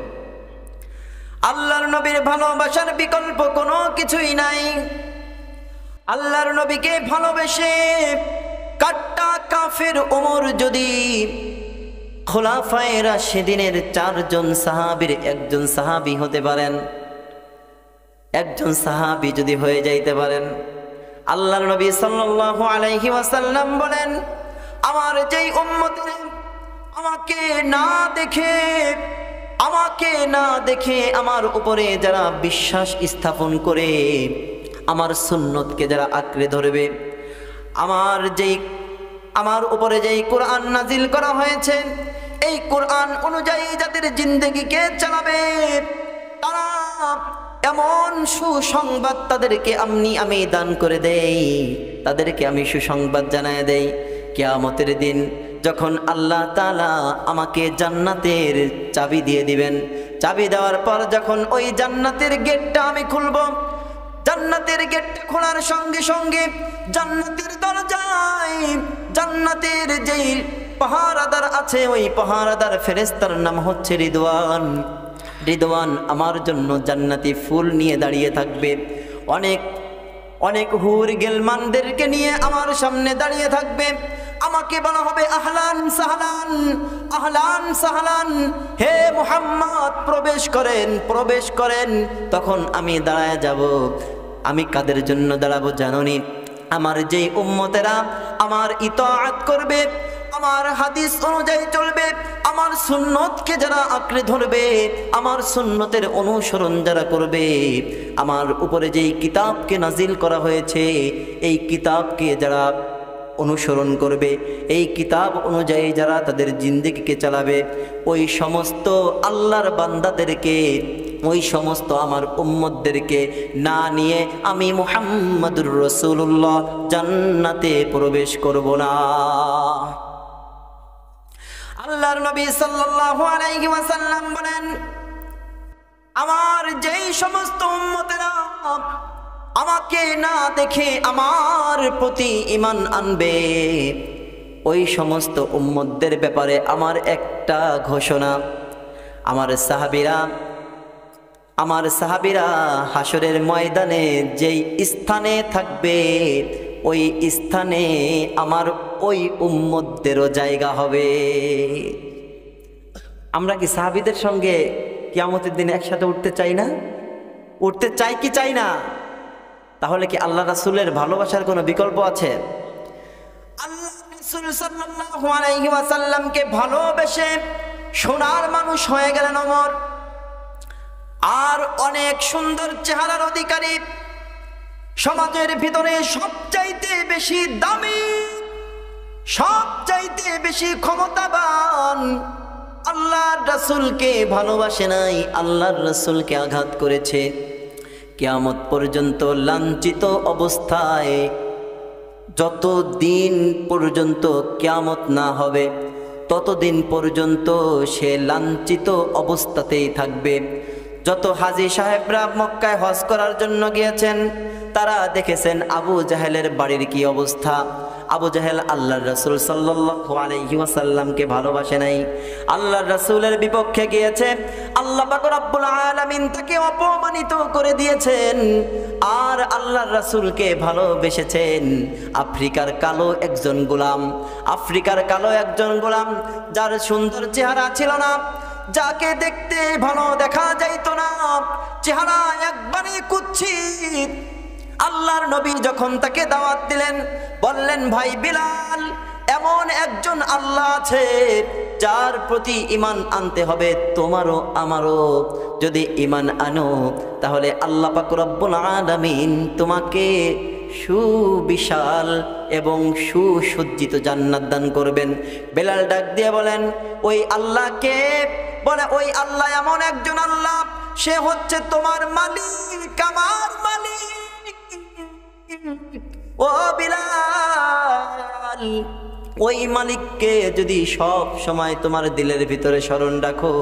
আল্লাহর নবীর ভালোবাসার বিকল্প কোনো কিছুই নাই। আল্লাহর নবীকে ভালোবেসে কাট্টা কাফের ওমর যদি খোলাফায়ে রাশিদিনের 4 জন সাহাবীর একজন সাহাবী হতে পারেন, একজন সাহাবী যদি হয়ে যাইতে পারেন, আল্লাহর নবী সাল্লাল্লাহু আলাইহি ওয়াসাল্লাম বলেন, আমার যেই উম্মতের আমাকে না দেখে আমার উপরে যারা বিশ্বাস স্থাপন করে, আমার সুন্নতকে যারা আঁকড়ে ধরবে, আমার যেই আমার উপরে যেই কোরআন নাজিল করা হয়েছে এই কোরআন অনুযায়ী যাদের জিন্দেগিকে চালাবে তারা এমন সুসংবাদ তাদেরকে আমি দান করে দেই, তাদেরকে আমি সুসংবাদ জানায় দেই কিয়ামতের দিন যখন আল্লাহ তাআলা আমাকে জান্নাতের চাবি দিয়ে দিবেন, চাবি দেওয়ার পর যখন ওই জান্নাতের গেটটা আমি খুলব, জান্নাতের গেটটা খোলার সঙ্গে সঙ্গে জান্নাতের দরজায় জান্নাতের যেই পাহারাদার আছে ওই পাহারাদার ফেরেশতার নাম হচ্ছে রিদওয়ান। রিদওয়ান আমার জন্য জান্নাতি ফুল নিয়ে দাঁড়িয়ে থাকবে, অনেক অনেক হুর গেলমানদেরকে নিয়ে আমার সামনে দাঁড়িয়ে থাকবে। আমাকে বলা হবে আহলান সাহলান, আহলান সাহলান, হে মুহাম্মদ প্রবেশ করেন প্রবেশ করেন। তখন আমি দাঁড়ায় যাব। আমি কাদের জন্য দাঁড়াবো জানোনি? আমার যেই উম্মতেরা আমার ইতাআত করবে, আমার হাদিস অনুযায়ী চলবে, আমার সুন্নতকে যারা আঁকড়ে ধরবে, আমার সুন্নতের অনুসরণ যারা করবে, আমার উপরে যেই কিতাবকে নাজিল করা হয়েছে এই কিতাবকে যারা অনুসরণ করবে, এই কিতাব অনুযায়ী যারা তাদের জিন্দেগিকে চালাবে, ওই সমস্ত আল্লাহর বান্দাদেরকে, ওই সমস্ত আমার উম্মতদেরকে না নিয়ে আমি মুহাম্মাদুর রাসূলুল্লাহ জান্নাতে প্রবেশ করব না। আল্লাহর নবী সাল্লাল্লাহু আলাইহি ওয়াসাল্লাম বলেন, আমার যেই সমস্ত উম্মতেরা আমাকে না দেখে আমার প্রতি ঈমান আনবে, ওই সমস্ত উম্মতদের ব্যাপারে আমার একটা ঘোষণা, আমার সাহাবীরা হাসরের ময়দানে যেই স্থানে থাকবে ওই স্থানে আমার ওই উম্মতদেরও জায়গা হবে। আমরা কি সাহাবীদের সঙ্গে কিয়ামতের দিনে একসাথে উঠতে চাই না? উঠতে চাই কি চাই না? তাহলে কি আল্লাহ রাসূলের ভালোবাসার কোনো বিকল্প আছে? আল্লাহ রাসূল সাল্লাল্লাহু আলাইহি ওয়াসাল্লামকে ভালোবেসে সোনার মানুষ হয়ে গেলেন ওমর। আর অনেক সুন্দর চেহারার অধিকারী, সমাজের ভিতরে সবচাইতে বেশি দামি, সবচাইতে বেশি ক্ষমতাবান, আল্লাহর রাসূলকে ভালোবাসে নাই, আল্লাহর রাসূলকে আঘাত করেছে। কিয়ামত পর্যন্ত লাঞ্ছিত অবস্থায়, যতদিন পর্যন্ত কিয়ামত না হবে ততদিন পর্যন্ত সে লাঞ্ছিত অবস্থাতেই থাকবে। যত হাজী সাহেবরা মক্কায় হজ করার জন্য গিয়েছেন তারা দেখেছেন আবু জাহেলের বাড়ির কি অবস্থা। আবু জাহেল আল্লাহর রাসূল সাল্লাল্লাহু আলাইহি ওয়াসাল্লামকে ভালোবাসে নাই, আল্লাহর রাসূলের বিপক্ষে গিয়েছে, আল্লাহ পাক রব্বুল আলামিন তাকে অপমানিত করে দিয়েছেন। আর আল্লাহর রাসূলকে ভালোবেসেছেন আফ্রিকার কালো একজন গোলাম, আফ্রিকার কালো একজন গোলাম যার সুন্দর চেহারা ছিল না, যাকে দেখতে ভালো দেখা যাইতো না, চেহারা একবারে কুৎসিত। আল্লাহর নবী যখন তাকে দাওয়াত দিলেন, বললেন ভাই বিলাল, এমন একজন আল্লাহ আছে যার প্রতি ঈমান আনতে হবে তোমারও আমারও। যদি ঈমান আনো তাহলে আল্লাহ পাক রব্বুল আলামিন তোমাকে সুবিশাল এবং সুসজ্জিত জান্নাত দান করবেন। বেলাল ডাক দিয়ে বলেন, ওই আল্লাহকে? বলে, ওই আল্লাহ এমন একজন আল্লাহ, সে হচ্ছে তোমার মালিক, আমার মালিক। ও বিলাল, ওই মালিককে যদি সব সময় তোমার দিলের ভিতরে স্মরণ রাখো,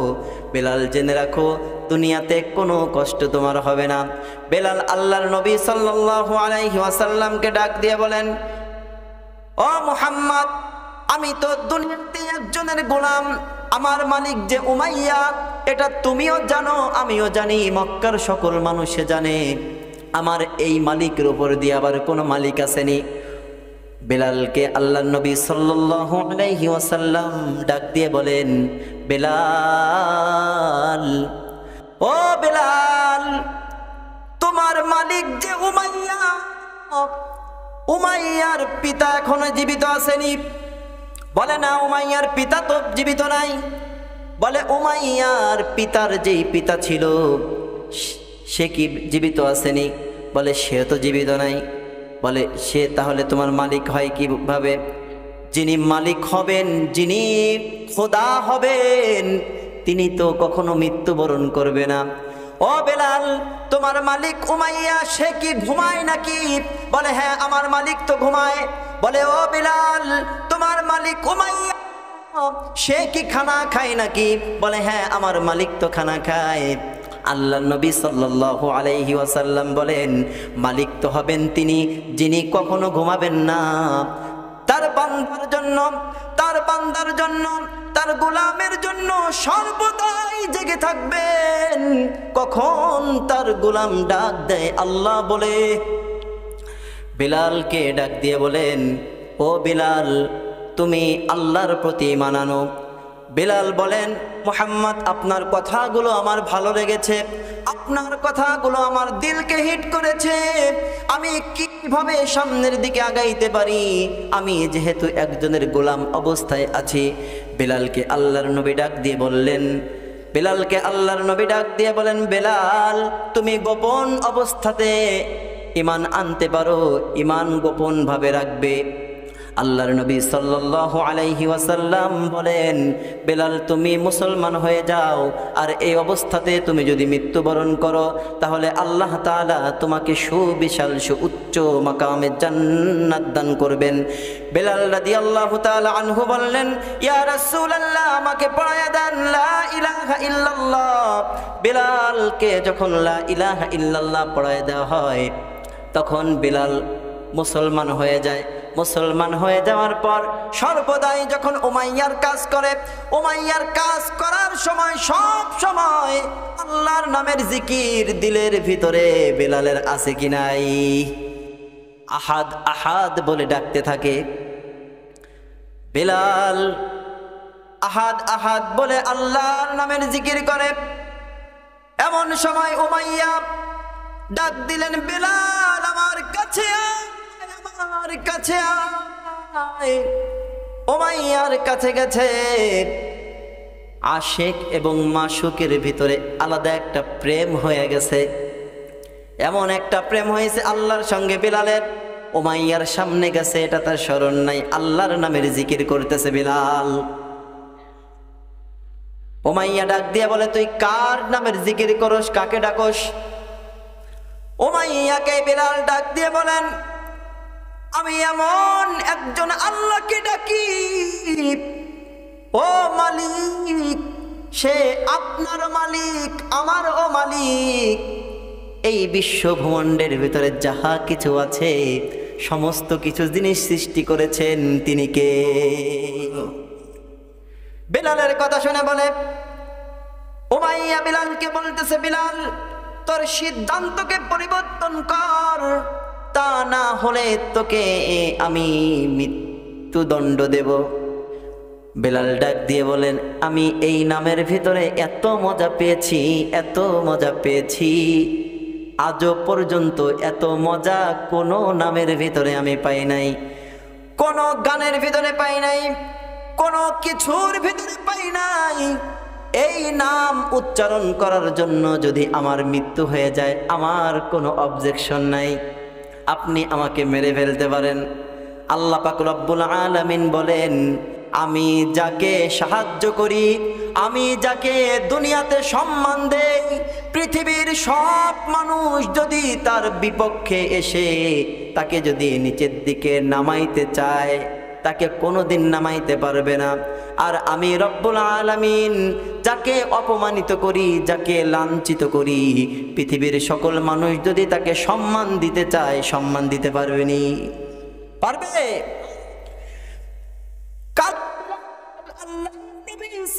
বেলাল জেনে রাখো দুনিয়াতে কোনো কষ্ট তোমার হবে না। বেলাল আল্লাহর নবী সাল্লাল্লাহু আলাইহি ওয়াসাল্লামকে ডাক দিয়ে বলেন, ও মুহাম্মদ, আমি তো দুনিয়াতে একজনের গোলাম, আমার মালিক যে উমাইয়া এটা তুমিও জানো, আমিও জানি, মক্কার সকল মানুষে জানে। আমার এই মালিকের উপর দিয়ে আবার কোনো মালিক আসেনি। বেলালকে আল্লাহর নবী সাল্লাল্লাহু আলাইহি ওয়াসাল্লাম ডাক দিয়ে বলেন, বেলাল, ও বেলাল, তোমার মালিক যে উমাইয়া, উমাইয়ার পিতা এখনো জীবিত আসেনি? বলে, না, উমাইয়ার পিতা তো জীবিত নাই। বলে, উমাইয়ার পিতার যেই পিতা ছিল সে কি জীবিত আসেনি? বলে, সে তো জীবিত নাই। বলে, সে তাহলে তোমার মালিক হয় কিভাবে? যিনি মালিক হবেন, যিনি খোদা হবেন, তিনি তো কখনো মৃত্যুবরণ করবে না। ও বেলাল, তোমার মালিক উমাইয়া সে কি ঘুমায় নাকি? বলে হ্যাঁ, আমার মালিক তো ঘুমায়। বলে ও বেলাল, তোমার মালিক উমাইয়া সে কি খানা খায় নাকি? বলে হ্যাঁ, আমার মালিক তো খানা খায়। আল্লাহ নবী সাল্লাল্লাহু আলাইহি ওয়াসাল্লাম বলেন, মালিক তো হবেন তিনি, যিনি কখনো ঘুমাবেন না। তার বান্দার জন্য, তার বান্দার জন্য, তার গোলামের জন্য সর্বদাই জেগে থাকবেন। কখন তার গোলাম ডাক দেয় আল্লাহ বলে, বিলালকে ডাক দিয়ে বলেন, ও বিলাল, তুমি আল্লাহর প্রতি মানানো। বিলাল বলেন, মুহাম্মদ, আপনার কথাগুলো আমার ভালো লেগেছে, আপনার কথাগুলো আমার দিলকে হিট করেছে। আমি কিভাবে সামনের দিকে আগাইতে পারি? আমি যেহেতু একজনের গোলাম অবস্থায় আছি। বিলালকে আল্লাহর নবী ডাক দিয়ে বললেন, বিলালকে আল্লাহর নবী ডাক দিয়ে বলেন, বেলাল, তুমি গোপন অবস্থাতে ঈমান আনতে পারো, ঈমান গোপন ভাবে রাখবে। আল্লাহর নবী সাল্লাল্লাহু আলাইহি ওয়াসাল্লাম বলেন, বেলাল, তুমি মুসলমান হয়ে যাও, আর এই অবস্থাতে তুমি যদি মৃত্যুবরণ করো, তাহলে আল্লাহ তাআলা তোমাকে সুবিশাল সুউচ্চ মাকামে জান্নাত দান করবেন। বেলাল রাদিয়াল্লাহু তাআলা আনহু বললেন, ইয়া রাসূলুল্লাহ, আমাকে পড়ায়া দেন লা ইলাহা ইল্লাল্লাহ। বেলালকে যখন লা ইলাহা ইল্লাল্লাহ পড়ায়া দেওয়া হয়, তখন বেলাল মুসলমান হয়ে যায়। মুসলমান হয়ে যাওয়ার পর সর্বদাই যখন উমাইয়ার কাজ করে, উমাইয়ার কাজ করার সময় সব সময় আল্লাহর নামের জিকির দিলের ভিতরে বেলালের আছে কি নাই? আহাদ আহাদ বলে ডাকতে থাকে। বেলাল আহাদ আহাদ বলে আল্লাহর নামের জিকির করে। এমন সময় উমাইয়া ডাক দিলেন, বেলাল, আমার কাছে আয়, আমার কাছে আয়। উমাইয়ার কাছে গেছে। আশিক এবং মাশুকের ভিতরে আলাদা একটা প্রেম হয়ে গেছে। এমন একটা প্রেম হয়েছে আল্লাহর সঙ্গে বেলালের। উমাইয়ার সামনে গেছে, এটা তার স্মরণ নাই, আল্লাহর নামের জিকির করতেছে বেলাল। উমাইয়া ডাক দিয়ে বলে, তুই কার নামের জিকির করস, কাকে ডাকস? উমাইয়াকে বেলাল ডাক দিয়ে বলেন, আমি এমন একজন আল্লাহকে ডাকি, ও মালিক, সে আপনার মালিক, আমারও মালিক। এই বিশ্ব ভূমণ্ডের ভিতরে যাহা কিছু আছে, সমস্ত কিছু জিনিস সৃষ্টি করেছেন তিনি কে? বেলালের কথা শুনে বলে, উমাইয়া বেলালকে বলতেছে, বেলাল, তোর সিদ্ধান্তকে পরিবর্তন কর, তা না হলে তোকে আমি মৃত্যুদণ্ড দেব। বেলাল ডাক দিয়ে বলেন, আমি এই নামের ভিতরে এত মজা পেয়েছি, এত মজা পেয়েছি, আজও পর্যন্ত এত মজা কোনো নামের ভিতরে আমি পাই নাই, কোনো গানের ভিতরে পাই নাই, কোনো কিছুর ভিতরে পাই নাই। এই নাম উচ্চারণ করার জন্য যদি আমার মৃত্যু হয়ে যায়, আমার কোনো অবজেকশন নাই, আপনি আমাকে মেরে ফেলতে পারেন। আল্লাহ পাক রব্বুল আলামিন বলেন, আমি যাকে সাহায্য করি, আমি যাকে দুনিয়াতে সম্মান দেই, পৃথিবীর সব মানুষ যদি তার বিপক্ষে এসে তাকে যদি নিচের দিকে নামাইতে চায়, তাকে কোনোদিন নামাইতে পারবে না। আর আমি রব্বুল আলামিন যাকে অপমানিত করি, যাকে লাঞ্ছিত করি, পৃথিবীর সকল মানুষ যদি তাকে সম্মান দিতে চায়, সম্মান দিতে পারবেনি? পারবে?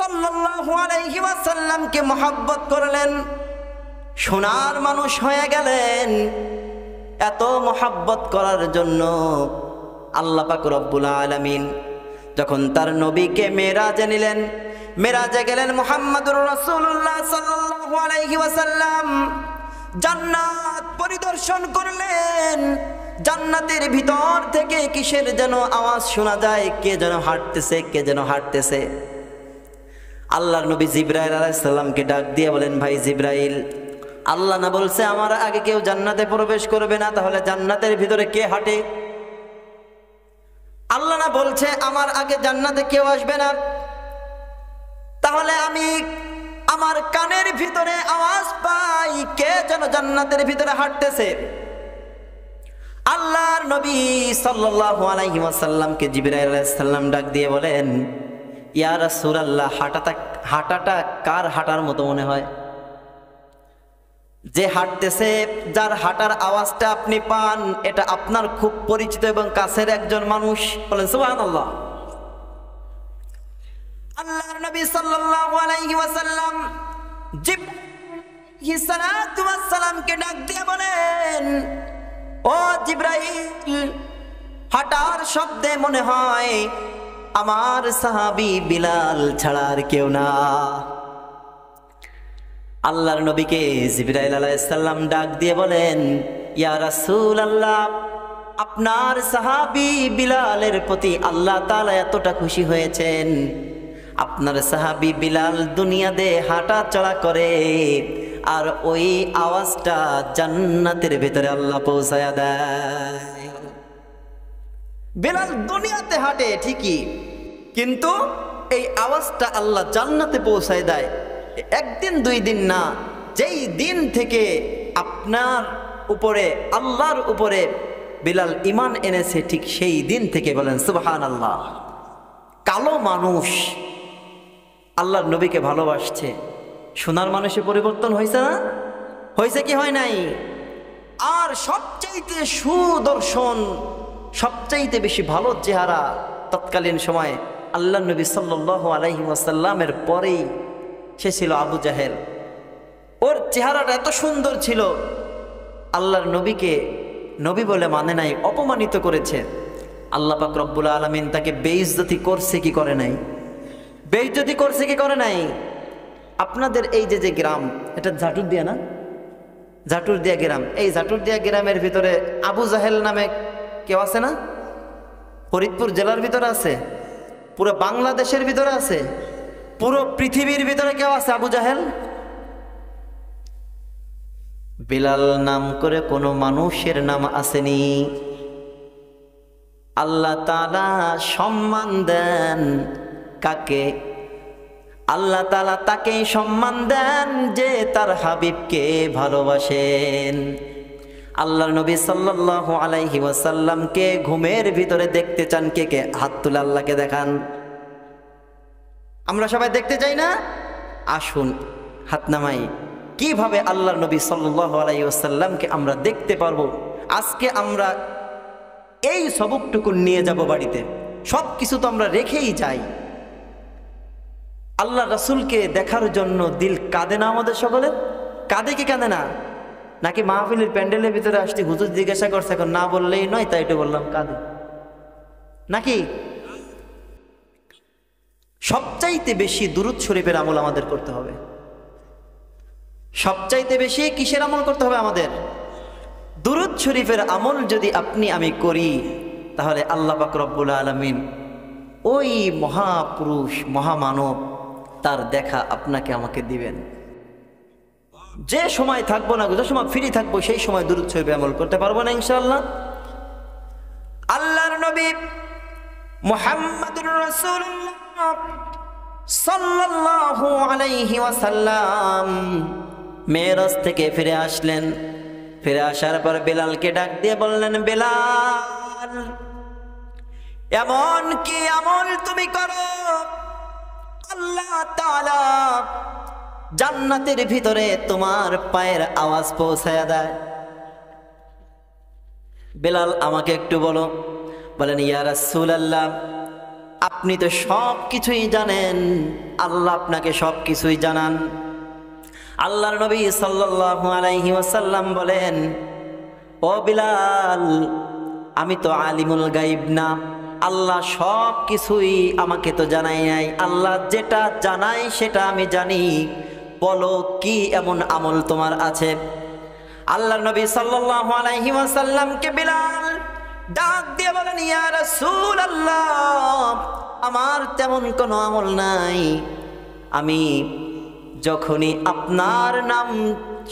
সাল্লাল্লাহু আলাইহি ওয়াসাল্লামকে মহব্বত করলেন, সোনার মানুষ হয়ে গেলেন। এত মহব্বত করার জন্য আল্লাহ পাক রব্বুল আলামিন যখন তার নবীকে মেরাজে নিলেন, মেরাজে গেলেন মুহাম্মদুর রাসূলুল্লাহ সাল্লাল্লাহু আলাইহি ওয়াসাল্লাম, জান্নাত পরিদর্শন করলেন। জান্নাতের ভিতর থেকে কিসের যেন আওয়াজ শোনা যায়, কে যেন হাঁটতেছে, কে যেন হাঁটতেছে। আল্লাহর নবী জিবরাইল আলাইহিস সালামকে ডাক দিয়ে বলেন, ভাই জিবরাইল, আল্লাহ না বলছে আমার আগে কেউ জান্নাতে প্রবেশ করবে না, তাহলে জান্নাতের ভিতরে কে হাঁটে? আল্লাহ না বলছে আমার আগে জান্নাতে কেউ আসবে না, তাহলে আমি আমার কানের ভিতরে আওয়াজ পাই কে যেন জান্নাতের ভিতরে হাঁটতেছে। আল্লাহর নবী সাল্লাল্লাহু আলাইহি ওয়াসাল্লামকে জিবরাইল আলাইহিস সালাম ডাক দিয়ে বলেন, ইয়া রাসূলুল্লাহ, হাঁটাটা কার হাঁটার মতো মনে হয়? যে হাঁটতেছে, যার হাঁটার আওয়াজটা আপনি পান, এটা আপনার খুব পরিচিত এবং কাছের একজন মানুষ। বলেন সুবহানাল্লাহ। আল্লাহর নবী সাল্লাল্লাহু আলাইহি ওয়াসাল্লাম জিবরাইল সালাতু ওয়াস সালামকে ডাক দিয়ে বলেন, ও জিবরাইল, হাঁটার শব্দে মনে হয় আমার সাহাবী বিলাল ছাড়া আর কেউ না। আল্লাহর নবীকে জিবরাইল আলাইহিস সালাম ডাক দিয়ে বলেন, ইয়া রাসূলুল্লাহ, আপনার সাহাবী বিলালের প্রতি আল্লাহ তাআলা এতটা খুশি হয়েছেন, আপনার সাহাবী বিলাল দুনিয়াতে হাঁটা চলা করে, আর ওই আওয়াজটা জান্নাতের ভিতরে আল্লাহ পৌঁছায়া দেয়। বিলাল দুনিয়াতে হাঁটে ঠিকই, কিন্তু এই আওয়াজটা আল্লাহ জান্নাতে পৌঁছায় দেয়। একদিন দুই দিন না, যেই দিন থেকে আপনার উপরে আল্লাহর উপরে বিলাল ঈমান এনেছে, ঠিক সেই দিন থেকে। বলেন সুবহানাল্লাহ। কালো মানুষ আল্লাহর নবীকে ভালোবাসছে, সোনার মানুষে পরিবর্তন হয়েছে না? হয়েছে কি হয় নাই? আর সবচাইতে সুদর্শন, সবচাইতে বেশি ভালো চেহারা তৎকালীন সময় আল্লাহর নবী সাল্লাল্লাহু আলাইহি ওয়াসাল্লামের পরেই সে ছিল আবু জাহেল। ওর চেহারাটা এত সুন্দর ছিল, আল্লাহর নবীকে নবী বলে মানে নাই, অপমানিত করেছে। আল্লাহ পাক রব্বুল আলামিন তাকে বেইজ্জতি করছে কি করে নাই? বেইজ্জতি করছে কি করে নাই? আপনাদের এই যে গ্রাম, এটা ঝাটুর দিয়া না? ঝাটুর দিয়া গ্রাম। এই ঝাটুর দিয়া গ্রামের ভিতরে আবু জাহেল নামে কেউ আছে না? ফরিদপুর জেলার ভিতরে আছে, পুরো বাংলাদেশের ভিতরে আছে, পুরো পৃথিবীর ভিতরে কেউ আছে আবু জাহেল? বিলাল নাম করে কোনো মানুষের নাম আসেনি। আল্লাহ তাআলা সম্মান দেন কাকে? আল্লাহ তাআলা তাকেই সম্মান দেন যে তার হাবিবকে ভালোবাসেন। আল্লাহর নবী সাল্লাল্লাহু আলাইহি ওয়াসাল্লামকে ঘুমের ভিতরে দেখতে চান কে কে? হাত তুলে আল্লাহকে দেখান। আমরা সবাই দেখতে চাই না? আসুন হাত নামাই। কিভাবে আল্লাহর নবী সাল্লাল্লাহু আলাইহি ওয়াসাল্লামকে আমরা দেখতে পারবো? আজকে আমরা এই সবকটুকু নিয়ে যাব বাড়িতে। সব কিছু তো আমরা রেখেই যাই। আল্লাহ রাসূলকে দেখার জন্য দিল কাঁদে না আমাদের সকলের? কাঁদে কি কাঁদে না? নাকি মাহফিলের প্যান্ডেলের ভিতরে আসতে হুজুর জিজ্ঞাসা করছে, এখন না বললেই নয়, তাই একটু বললাম, কাঁদে নাকি? সবচাইতে বেশি দুরূদ শরীফের আমল আমাদের করতে হবে। সবচাইতে বেশি কিসের আমল করতে হবে আমাদের? দুরূদ শরীফের আমল যদি আপনি আমি করি, তাহলে আল্লাহ পাক রব্বুল আলামিন ওই মহাপুরুষ মহামানব তার দেখা আপনাকে আমাকে দিবেন। যে সময় থাকবো না, যে সময় ফ্রি থাকবো, সেই সময় দুরূদ শরীফের আমল করতে পারবো না ইনশাআল্লাহ। আল্লাহর নবী মুহাম্মদুর রাসূলুল্লাহ সাল্লাল্লাহু আলাইহি ওয়াসাল্লাম মেরাজ থেকে ফিরে আসলেন। ফিরে আসার পর বিলালকে ডাক দিয়ে বললেন, বিলাল, এমন কি আমল তুমি করো আল্লাহ তাআলা জান্নাতের ভিতরে তোমার পায়ের আওয়াজ পৌঁছায়া দেয়? বিলাল, আমাকে একটু বলো। বলেন, ইয়া রাসূলুল্লাহ, আপনি তো সব কিছুই জানেন, আল্লাহ আপনাকে সব কিছুই জানান। আল্লাহর নবী সাল্লাল্লাহু আলাইহি ওয়াসাল্লাম বলেন, ও বিলাল, আমি তো আলিমুল গায়ব না, আল্লাহ সব কিছুই আমাকে তো জানাই নাই, আল্লাহ যেটা জানাই সেটা আমি জানি। বলো কি এমন আমল তোমার আছে? আল্লাহর নবী সাল্লাল্লাহু আলাইহি ওয়াসাল্লামকে বিলাল ডাক দিয়ে বলেন, ইয়া রাসূলুল্লাহ, আমার তেমন কোনো আমল নাই। আমি যখনই আপনার নাম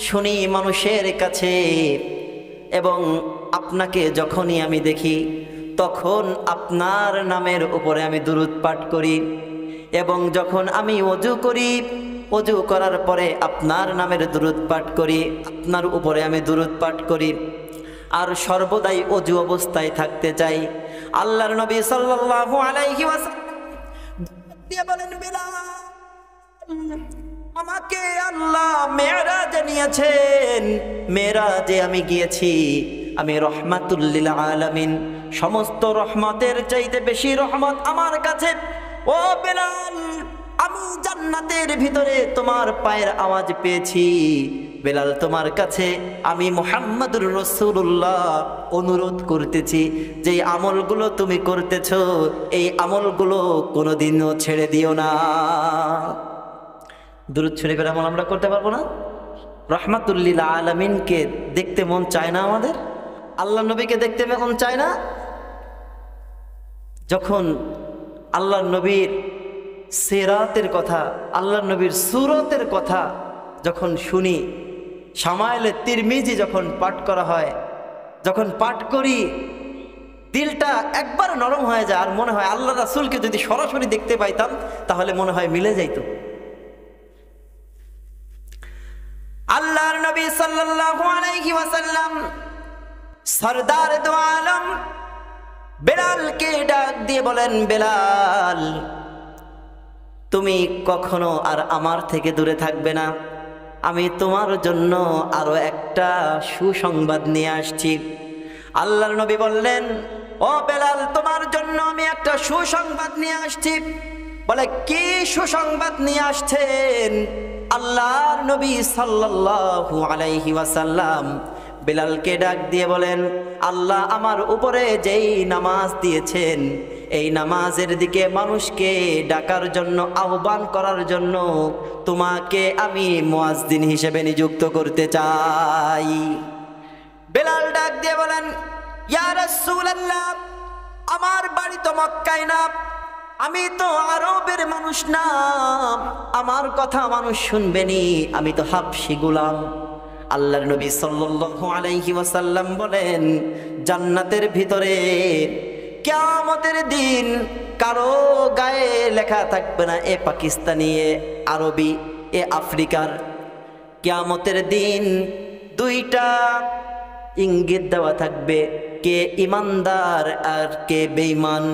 শুনি মানুষের কাছে এবং আপনাকে যখনই আমি দেখি, তখন আপনার নামের উপরে আমি দুরূদ পাঠ করি, এবং যখন আমি ওযু করি, ওযু করার পরে আপনার নামের দুরূদ পাঠ করি, আপনার উপরে আমি দুরূদ পাঠ করি, আর সর্বদাই ওযু অবস্থায় থাকতে চাই। আল্লাহর নবী সাল্লাল্লাহু আলাইহি ওয়াসাল্লাম দিয়ে বলেন, বিলাল, আমাকে আল্লাহ মেরাজে নিয়েছেন, মেরাজে আমি গিয়েছি, আমি রহমাতুল লিল আলামিন, সমস্ত রহমতের চাইতে বেশি রহমত আমার কাছে। ও বিলাল, আমি জান্নাতের ভিতরে তোমার পায়ের আওয়াজ পেয়েছি। বেলাল, তোমার কাছে আমি মুহাম্মাদুর রাসূলুল্লাহ অনুরোধ করতেছি, যে আমলগুলো তুমি করতেছো এই আমলগুলো কোনোদিনও ছেড়ে দিও না। দুরূদ শরীফের আমল আমরা করতে পারবো না? রহমাতুল লিল আলামিনকে দেখতে মন চায় না আমাদের? আল্লাহ নবীকে দেখতে মন চায় না? যখন আল্লাহ নবীর সিরাতের কথা, আল্লাহ নবীর সুরতের কথা যখন শুনি, শামাইলে তিরমিজি যখন পাঠ করা হয়, যখন পাঠ করি, দিলটা একবার নরম হয়ে যায়, আর মনে হয় আল্লাহ রাসূলকে যদি সরাসরি দেখতে পাইতাম তাহলে মনে হয় মিলে যাইত। আল্লাহর নবী সাল্লাল্লাহু আলাইহি ওয়াসাল্লাম সরদার দু আলম বেলালকে ডাক দিয়ে বলেন, বেলাল, তুমি কখনো আর আমার থেকে দূরে থাকবে না। আমি তোমার জন্য আরো একটা সুসংবাদ নিয়ে আসছি। আল্লাহর নবী বললেন, ও বেলাল, তোমার জন্য আমি একটা সুসংবাদ নিয়ে আসছি। বলে, কি সুসংবাদ নিয়ে আসছেন? আল্লাহর নবী সাল্লাল্লাহু আলাইহি ওয়াসাল্লাম বেলালকে ডাক দিয়ে বলেন, আল্লাহ আমার উপরে যেই নামাজ দিয়েছেন, এই নামাজের দিকে মানুষকে ডাকার জন্য, আহ্বান করার জন্য তোমাকে আমি মুয়াজ্জিন হিসেবে নিযুক্ত করতে চাই। বেলাল ডাক দিয়ে বলেন, ইয়া রাসূলুল্লাহ, আমার বাড়ি তো মক্কায় না, আমি তো আরবের মানুষ না, আমার কথা মানুষ শুনবেনি, আমি তো হাবশী গোলাম। আল্লাহর নবী সাল্লাল্লাহু আলাইহি ওয়াসাল্লাম বলেন, জান্নাতের ভিতরে কিয়ামতের দিন কারো গায়ে লেখা থাকবে না এ পাকিস্তানি, এ আরবি, এ আফ্রিকার। কিয়ামতের দিন দুইটা ইঙ্গিত দেওয়া থাকবে, কে ইমানদার আর কে বেঈমান।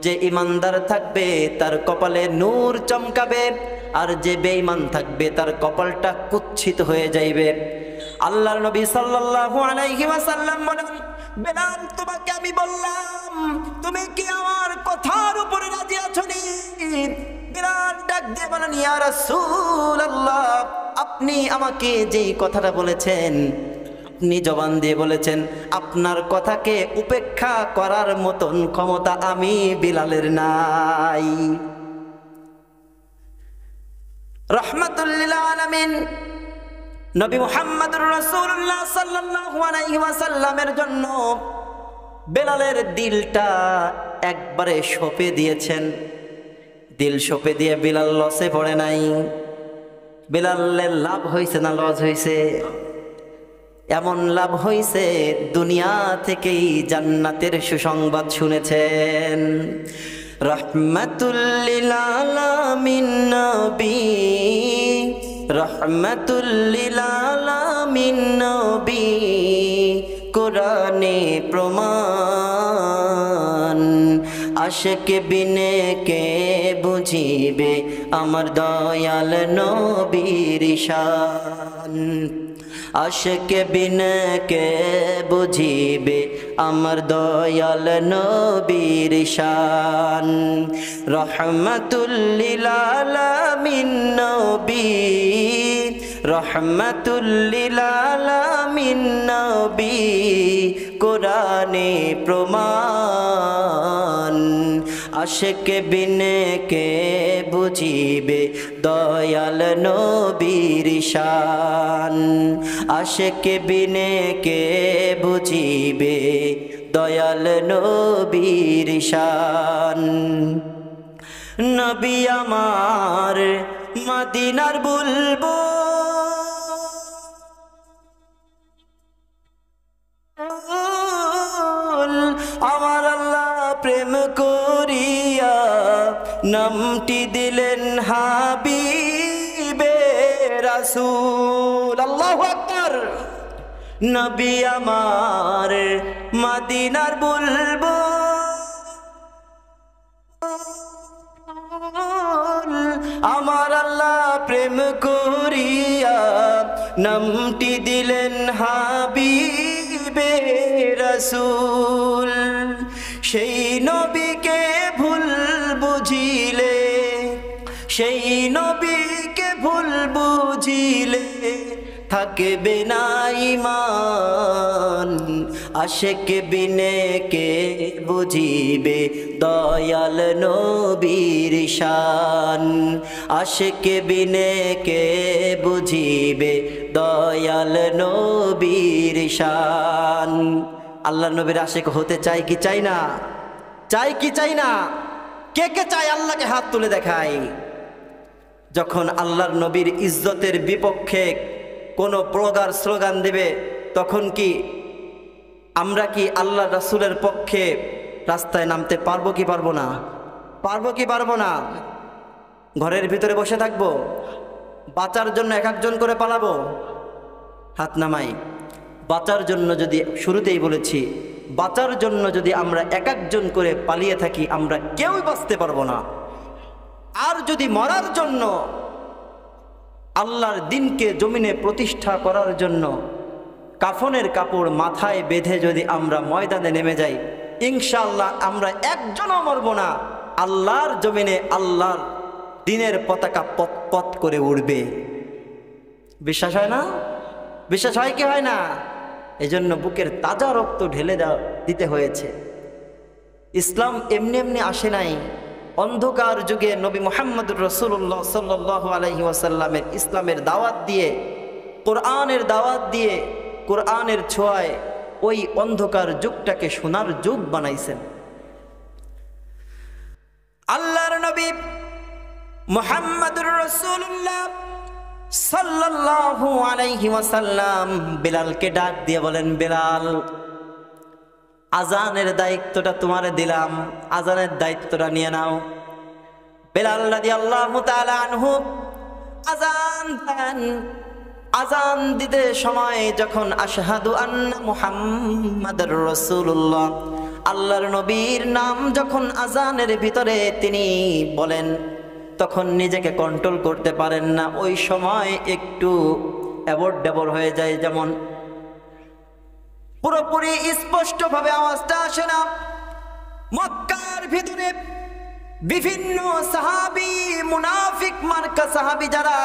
যে ইমানদার থাকবে তার কপালে নূর চমকাবে, আর যে বেঈমান থাকবে তার কপালটা কুৎসিত হয়ে যাইবে। আল্লাহর নবী সাল্লাল্লাহু আলাইহি ওয়াসাল্লাম বলেন, বেলাল, তোমাকে আমি বললাম, তুমি কি আমার কথার উপরে রাজি আছো নি? বেলাল ডাক দিয়ে বলেন, ইয়া রাসূলুল্লাহ, আপনি আমাকে যেই কথাটা বলেছেন, আপনি জবান দিয়ে বলেছেন, আপনার কথাকে উপেক্ষা করার মতন ক্ষমতা আমি বিলালের নাই। রাহমাতুল লিল আলামিন নবী মুহাম্মদুর রাসূলুল্লাহ সাল্লাল্লাহু আলাইহি ওয়াসাল্লামের জন্য বেলালের দিলটা একবারে সঁপে দিয়েছেন। দিল সঁপে দিয়ে বিলাল লসে পড়ে নাই। বেলালের লাভ হয়েছে না লস হয়েছে? এমন লাভ হয়েছে, দুনিয়া থেকেই জান্নাতের সুসংবাদ শুনেছেন। রাহমাতুল লিল আলামিন নবী, রাহমাতুল লিল আলামিন নবী, কোরআনে প্রমাণ। আশিক বিনে কে বুঝিবে আমার দয়াল নবীর শান। আশিক বিনে কে বুঝিবে আমার দয়াল নবীর শান। রহমাতুল লিল আলামিন নবী, রহমাতুল লিল আলামিন নবী, কোরআনে প্রমাণ। আশিক বিনে কে বুঝিবে দয়াল নবীর শান। আশিক বিনে কে বুঝিবে দয়াল নবীর শান। নবী আমার মদিনার বুলবুল, আমার আল্লাহ নামটি দিলেন হাবিবে রাসূল। আল্লাহু আকবার। নবী আমার মদিনার বুলবুল, আমার আল্লাহ প্রেম করিয়া নামটি দিলেন হাবিবে রাসূল। সেই নবীকে ভুল বুঝিলে, সেই নবীকে ভুল বুঝিলে থাকবে না ঈমান। আশিক বিনে কে বুঝিবে দয়াল নবীর শান। আশিক বিনে কে বুঝিবে দয়াল নবীর শান। আল্লাহ নবীর আশিক হতে চাই কি চাই না? চাই কি চাই না? কে কে চাই? আল্লাহকে হাত তুলে দেখাই। যখন আল্লাহর নবীর ইজ্জতের বিপক্ষে কোনো প্রকার স্লোগান দেবে, তখন কি আমরা কি আল্লাহ রাসূলের পক্ষে রাস্তায় নামতে পারবো কি পারবো না? পারবো কি পারবো না? ঘরের ভিতরে বসে থাকবো? বাঁচার জন্য এক একজন করে পালাবো? হাত নামাই। বাঁচার জন্য যদি, শুরুতেই বলেছি, বাঁচার জন্য যদি আমরা এক একজন করে পালিয়ে থাকি, আমরা কেউই বাঁচতে পারবো না। আর যদি মরার জন্য, আল্লাহর দ্বীনকে জমিনে প্রতিষ্ঠা করার জন্য কাফনের কাপড় মাথায় বেঁধে যদি আমরা ময়দানে নেমে যাই, ইনশাআল্লাহ আমরা একজনও মরব না। আল্লাহর জমিনে আল্লাহর দ্বীনের পতাকা পথ পথ করে উড়বে। বিশ্বাস হয় না? বিশ্বাস হয় কি হয় না? এজন্য বুকের তাজা রক্ত ঢেলে দিতে হয়েছে। ইসলাম এমনি এমনি আসে নাই। অন্ধকার যুগে নবী মুহাম্মদুর রাসূলুল্লাহ সাল্লাল্লাহু আলাইহি ওয়াসাল্লামের ইসলামের দাওয়াত দিয়ে, কোরআনের দাওয়াত দিয়ে, কোরআনের ছোঁয়ায় ওই অন্ধকার যুগটাকে সোনার যুগ বানাইছেন। আল্লাহর নবী মুহাম্মদুর রাসূলুল্লাহ সাল্লাল্লাহু আলাইহি ওয়াসাল্লাম বেলালকে ডাক দিয়ে বলেন, বেলাল, আজানের দায়িত্বটা তোমারে দিলাম, আজানের দায়িত্বটা নিয়ে নাও। বেলাল রাদিয়াল্লাহু তাআলা আনহু আজান দেন। আজান দিতে সময় যখন আশহাদু আন্না মুহাম্মাদুর রাসূলুল্লাহ, আল্লাহর নবীর নাম যখন আজানের ভিতরে তিনি বলেন, তখন নিজেকে কন্ট্রোল করতে পারেন না। ওই সময় একটু অ্যাবর্ড ড্যাবর হয়ে যায়, যেমন পুরোপুরি স্পষ্টভাবে আওয়াজটা আসে না। মক্কার ভিতরে বিভিন্ন সাহাবী, মুনাফিক মার্কা সাহাবী যারা,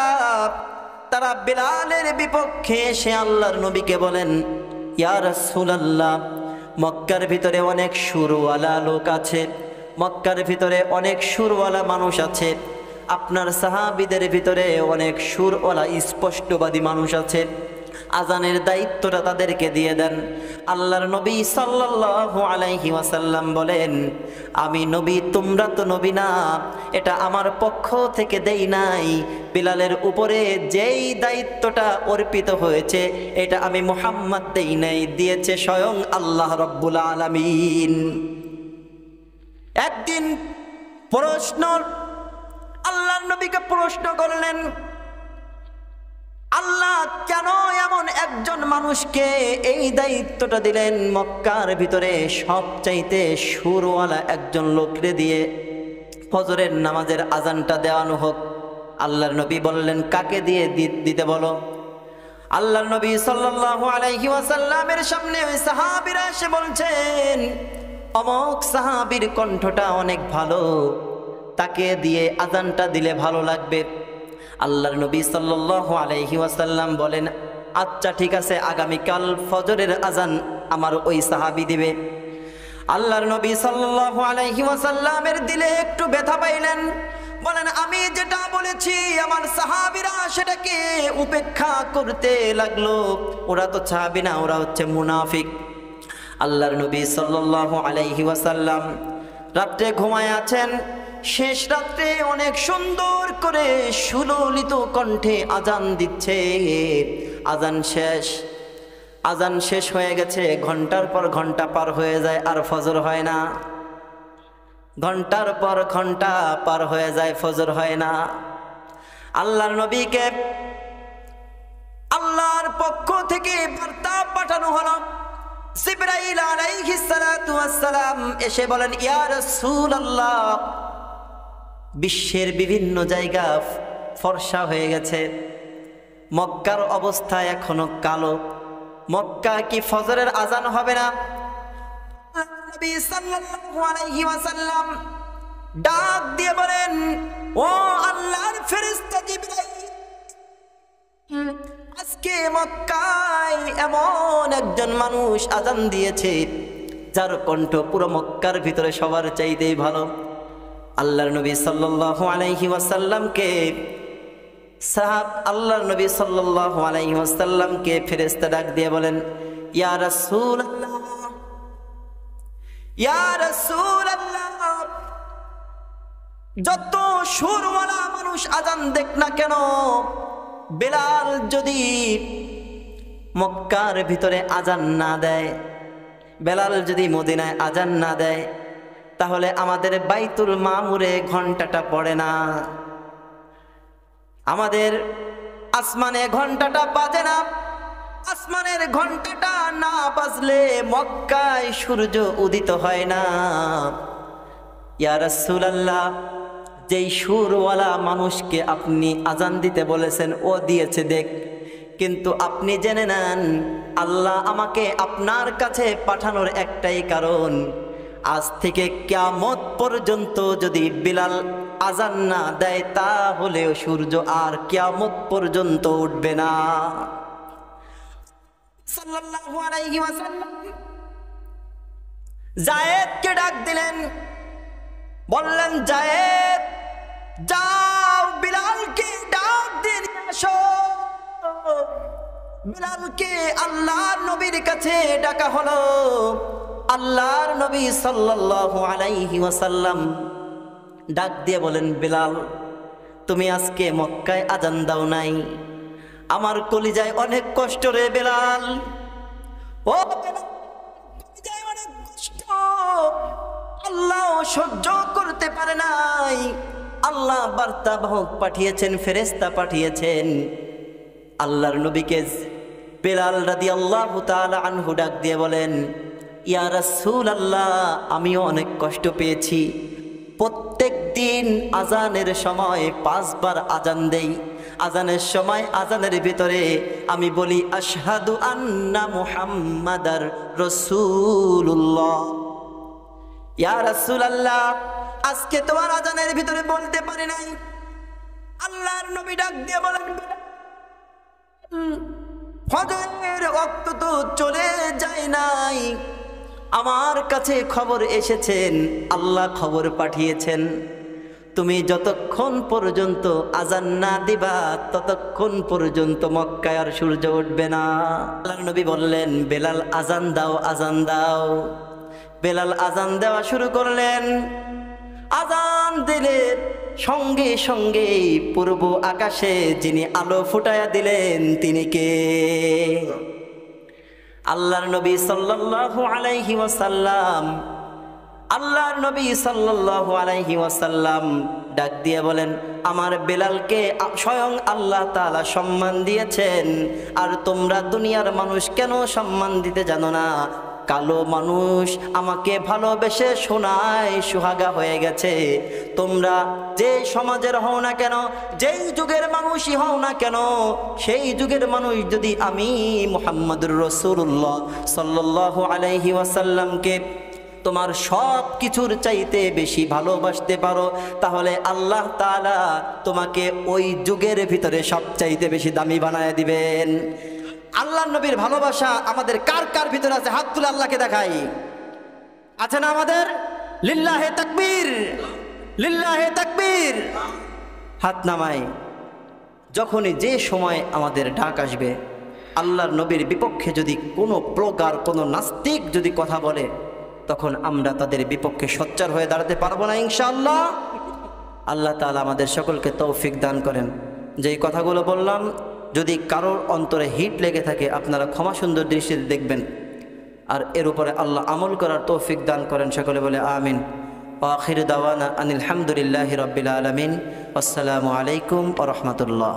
তারা বেলালের বিপক্ষে এসে আল্লাহর নবীকে বলেন, ইয়া রাসূলুল্লাহ, মক্কার ভিতরে অনেক সুরওয়ালা লোক আছে, মক্কার ভিতরে অনেক সুরওয়ালা মানুষ আছে, আপনার সাহাবীদের ভিতরে অনেক সুরওয়ালা স্পষ্টবাদী মানুষ আছে, আজানের দায়িত্বটা তাদেরকে দিয়ে দেন। আল্লাহর নবী সাল্লাল্লাহু আলাইহি ওয়াসাল্লাম বলেন, আমি নবী, তোমরা তো নবী না, এটা আমার পক্ষ থেকে দেই নাই। বিলালের উপরে যেই দায়িত্বটা অর্পিত হয়েছে, এটা আমি মুহাম্মদ দেই নাই, দিয়েছে স্বয়ং আল্লাহ রাব্বুল আলামিন। একদিন আল্লাহর নবীকে প্রশ্ন করলেন, আল্লাহ কেন এমন একজন মানুষকে এই দায়িত্বটা দিলেন? মক্কার ভিতরে সবচাইতে সুরওয়ালা একজন লোকরে দিয়ে ফজরের নামাজের আজানটা দেওয়ানো হোক। আল্লাহর নবী বললেন, কাকে দিয়ে দিতে বলো? আল্লাহর নবী সাল্লাল্লাহু আলাইহি ওয়াসাল্লামের সামনে ওই সাহাবীরা এসে বলছেন, অমুক সাহাবীর কণ্ঠটা অনেক ভালো, তাকে দিয়ে আজানটা দিলে ভালো লাগবে। আল্লাহর নবী সাল্লাল্লাহু আলাইহি ওয়াসাল্লাম বলেন, আচ্ছা ঠিক আছে, আগামীকাল ফজরের আজান আমার ওই সাহাবী দিবে। আল্লাহর নবী সাল্লাল্লাহু আলাইহি ওয়াসাল্লামের দিলে একটু ব্যথা পাইলেন। বলেন, আমি যেটা বলেছি আমার সাহাবীরা সেটাকে উপেক্ষা করতে লাগলো। ওরা তো সাহাবী না, ওরা হচ্ছে মুনাফিক। আল্লাহর নবী সাল্লাল্লাহু আলাইহি ওয়াসাল্লাম রাত্রে ঘুমায় আছেন। শেষ রাত্রে অনেক সুন্দর করে সুললিত কণ্ঠে আজান দিচ্ছে। আজান শেষ হয়ে গেছে, ঘন্টার পর ঘন্টা পার হয়ে যায়, আর ফজর হয় না। ঘন্টার পর ঘন্টা পার হয়ে যায়, ফজর হয় না। আল্লাহর নবীকে আল্লাহর পক্ষ থেকে বার্তা পাঠানো হলো। জিবরাইল আলাইহিস সালাতু ওয়াস সালাম এসে বলেন, ইয়া রাসূলুল্লাহ, বিশ্বের বিভিন্ন জায়গা ফর্সা হয়ে গেছে, মক্কার অবস্থা এখনো কালো, মক্কা কি ফজরের আজান হবে না? নবী সাল্লাল্লাহু আলাইহি ওয়াসাল্লাম ডাক দিয়ে বলেন, ও আল্লাহর ফেরেশতা জিবরাইল, আজকে মক্কায় এমন একজন মানুষ আজান দিয়েছে যার কণ্ঠ পুরো মক্কার ভিতরে সবার চাইতেই ভালো। আল্লাহর নবী সাল্লাল্লাহু আলাইহি ওয়াসাল্লামকে আল্লাহর নবী সাল্লাল্লাহু আলাইহি ওয়াসাল্লামকে ফেরেশতা ডাক দিয়ে বলেন, ইয়া রাসূলুল্লাহ, ইয়া রাসূলুল্লাহ, যত সুরওয়ালা মানুষ আজান দেখ না কেন, বেলাল যদি মক্কার ভিতরে আজান না দেয়, বেলাল যদি মদিনায় আজান না দেয়, তাহলে আমাদের বাইতুল মামুরে ঘন্টাটা পড়ে না, আমাদের আসমানে ঘন্টাটা বাজে না। আসমানের ঘন্টাটা না বাজলে মক্কায় সূর্য উদিত হয় না। ইয়া রাসূলুল্লাহ, যেই সুরওয়ালা মানুষকে আপনি আজান দিতে বলেছেন ও দিয়েছে দেখ, কিন্তু আপনি জেনে নেন আল্লাহ আমাকে আপনার কাছে পাঠানোর একটাই কারণ, আজ থেকে কিয়ামত পর্যন্ত যদি বিলাল আজান না দেয় তাহলেও সূর্য আর কিয়ামত পর্যন্ত উঠবে না। সাল্লাল্লাহু আলাইহি ওয়াসাল্লাম যায়েদকে ডাক দিলেন, বললেন, যায়েদ যাও বিলালকে ডাক দিয়ে নিয়ে আসো। বিলালকে আল্লাহর নবীর কাছে ডাকা হলো। আল্লাহর নবী সাল্লাল্লাহু আলাইহি ওয়াসাল্লাম ডাক দিয়ে বলেন, বিলাল, তুমি আজকে মক্কায় আজান দাও নাই, আমার কলিজায় অনেক কষ্ট রে বিলাল, ও বিলাল, কলিজায় অনেক কষ্ট, আল্লাহ সহ্য করতে পারে নাই। আল্লাহ বার্তাবাহক পাঠিয়েছেন, ফেরেশতা পাঠিয়েছেন। আল্লাহর নবীকে বিলাল রাদিয়াল্লাহু তাআলা আনহু ডাক দিয়ে বলেন, ইয়া রাসূলুল্লাহ, আমিও অনেক কষ্ট পেয়েছি, প্রত্যেক দিন আজানের সময় 5 বার আজান দেই, আজানের সময় আজানের ভিতরে আমি বলি আশহাদু আন্না মুহাম্মাদার রাসূলুল্লাহ। ইয়া রাসূলুল্লাহ, আজকে তোমার আজানের ভিতরে বলতে পারি নাই। আল্লাহর নবী ডাক দিয়ে বলেন, ফজরের ওয়াক্ত তো চলে যায় নাই, আমার কাছে খবর এসেছেন, আল্লাহ খবর পাঠিয়েছেন, তুমি যতক্ষণ পর্যন্ত আজান না দিবা ততক্ষণ পর্যন্ত মক্কায় আর সূর্য উঠবে না। আল্লাহর নবী বললেন, বেলাল আজান দাও, আজান দাও। বেলাল আজান দেওয়া শুরু করলেন। আজান দিলে সঙ্গে সঙ্গে পূর্ব আকাশে যিনি আলো ফুটায়া দিলেন তিনি কে? আল্লাহর নবী সাল্লাল্লাহু আলাইহি ওয়াসাল্লাম। আল্লাহর নবী সাল্লাল্লাহু আলাইহি ওয়াসাল্লাম ডাক দিয়ে বলেন, আমার বেলালকে স্বয়ং আল্লাহ তাআলা সম্মান দিয়েছেন, আর তোমরা দুনিয়ার মানুষ কেন সম্মান দিতে জানো না? কালো মানুষ আমাকে ভালোবেসে সোনায় সুহাগা হয়ে গেছে। তোমরা যে সমাজের হও না কেন, যেই যুগের মানুষই হও না কেন, সেই যুগের মানুষ যদি আমি মুহাম্মদুর রাসূলুল্লাহ সাল্লাল্লাহু আলাইহি ওয়াসাল্লামকে তোমার সব কিছুর চাইতে বেশি ভালোবাসতে পারো, তাহলে আল্লাহ তাআলা তোমাকে ওই যুগের ভিতরে সবচাইতে বেশি দামি বানায় দিবেন। আল্লাহ নবীর ভালোবাসা আমাদের কার কার ভিতরে আছে? হাত তুলে আল্লাহকে দেখাই। আছে না আমাদের? লিল্লাহে তাকবীর, লিল্লাহে তাকবীর। হাত নামাই। যখনই যে সময় আমাদের ডাক আসবে, আল্লাহর নবীর বিপক্ষে যদি কোনো প্রকার কোনো নাস্তিক যদি কথা বলে, তখন আমরা তাদের বিপক্ষে সোচ্চার হয়ে দাঁড়াতে পারবো না ইনশাআল্লাহ। আল্লাহ তাআলা আমাদের সকলকে তৌফিক দান করেন। যেই কথাগুলো বললাম, যদি কারোর অন্তরে হিট লেগে থাকে আপনারা ক্ষমা সুন্দর দৃষ্টিতে দেখবেন, আর এর উপরে আল্লাহ আমল করার তৌফিক দান করেন। সকলে বলে আমিন। ওয়া আখিরু দাওয়ানা আনিল হামদুলিল্লাহি রাব্বিল আলামিন। আসসালামু আলাইকুম ওয়া রাহমাতুল্লাহ।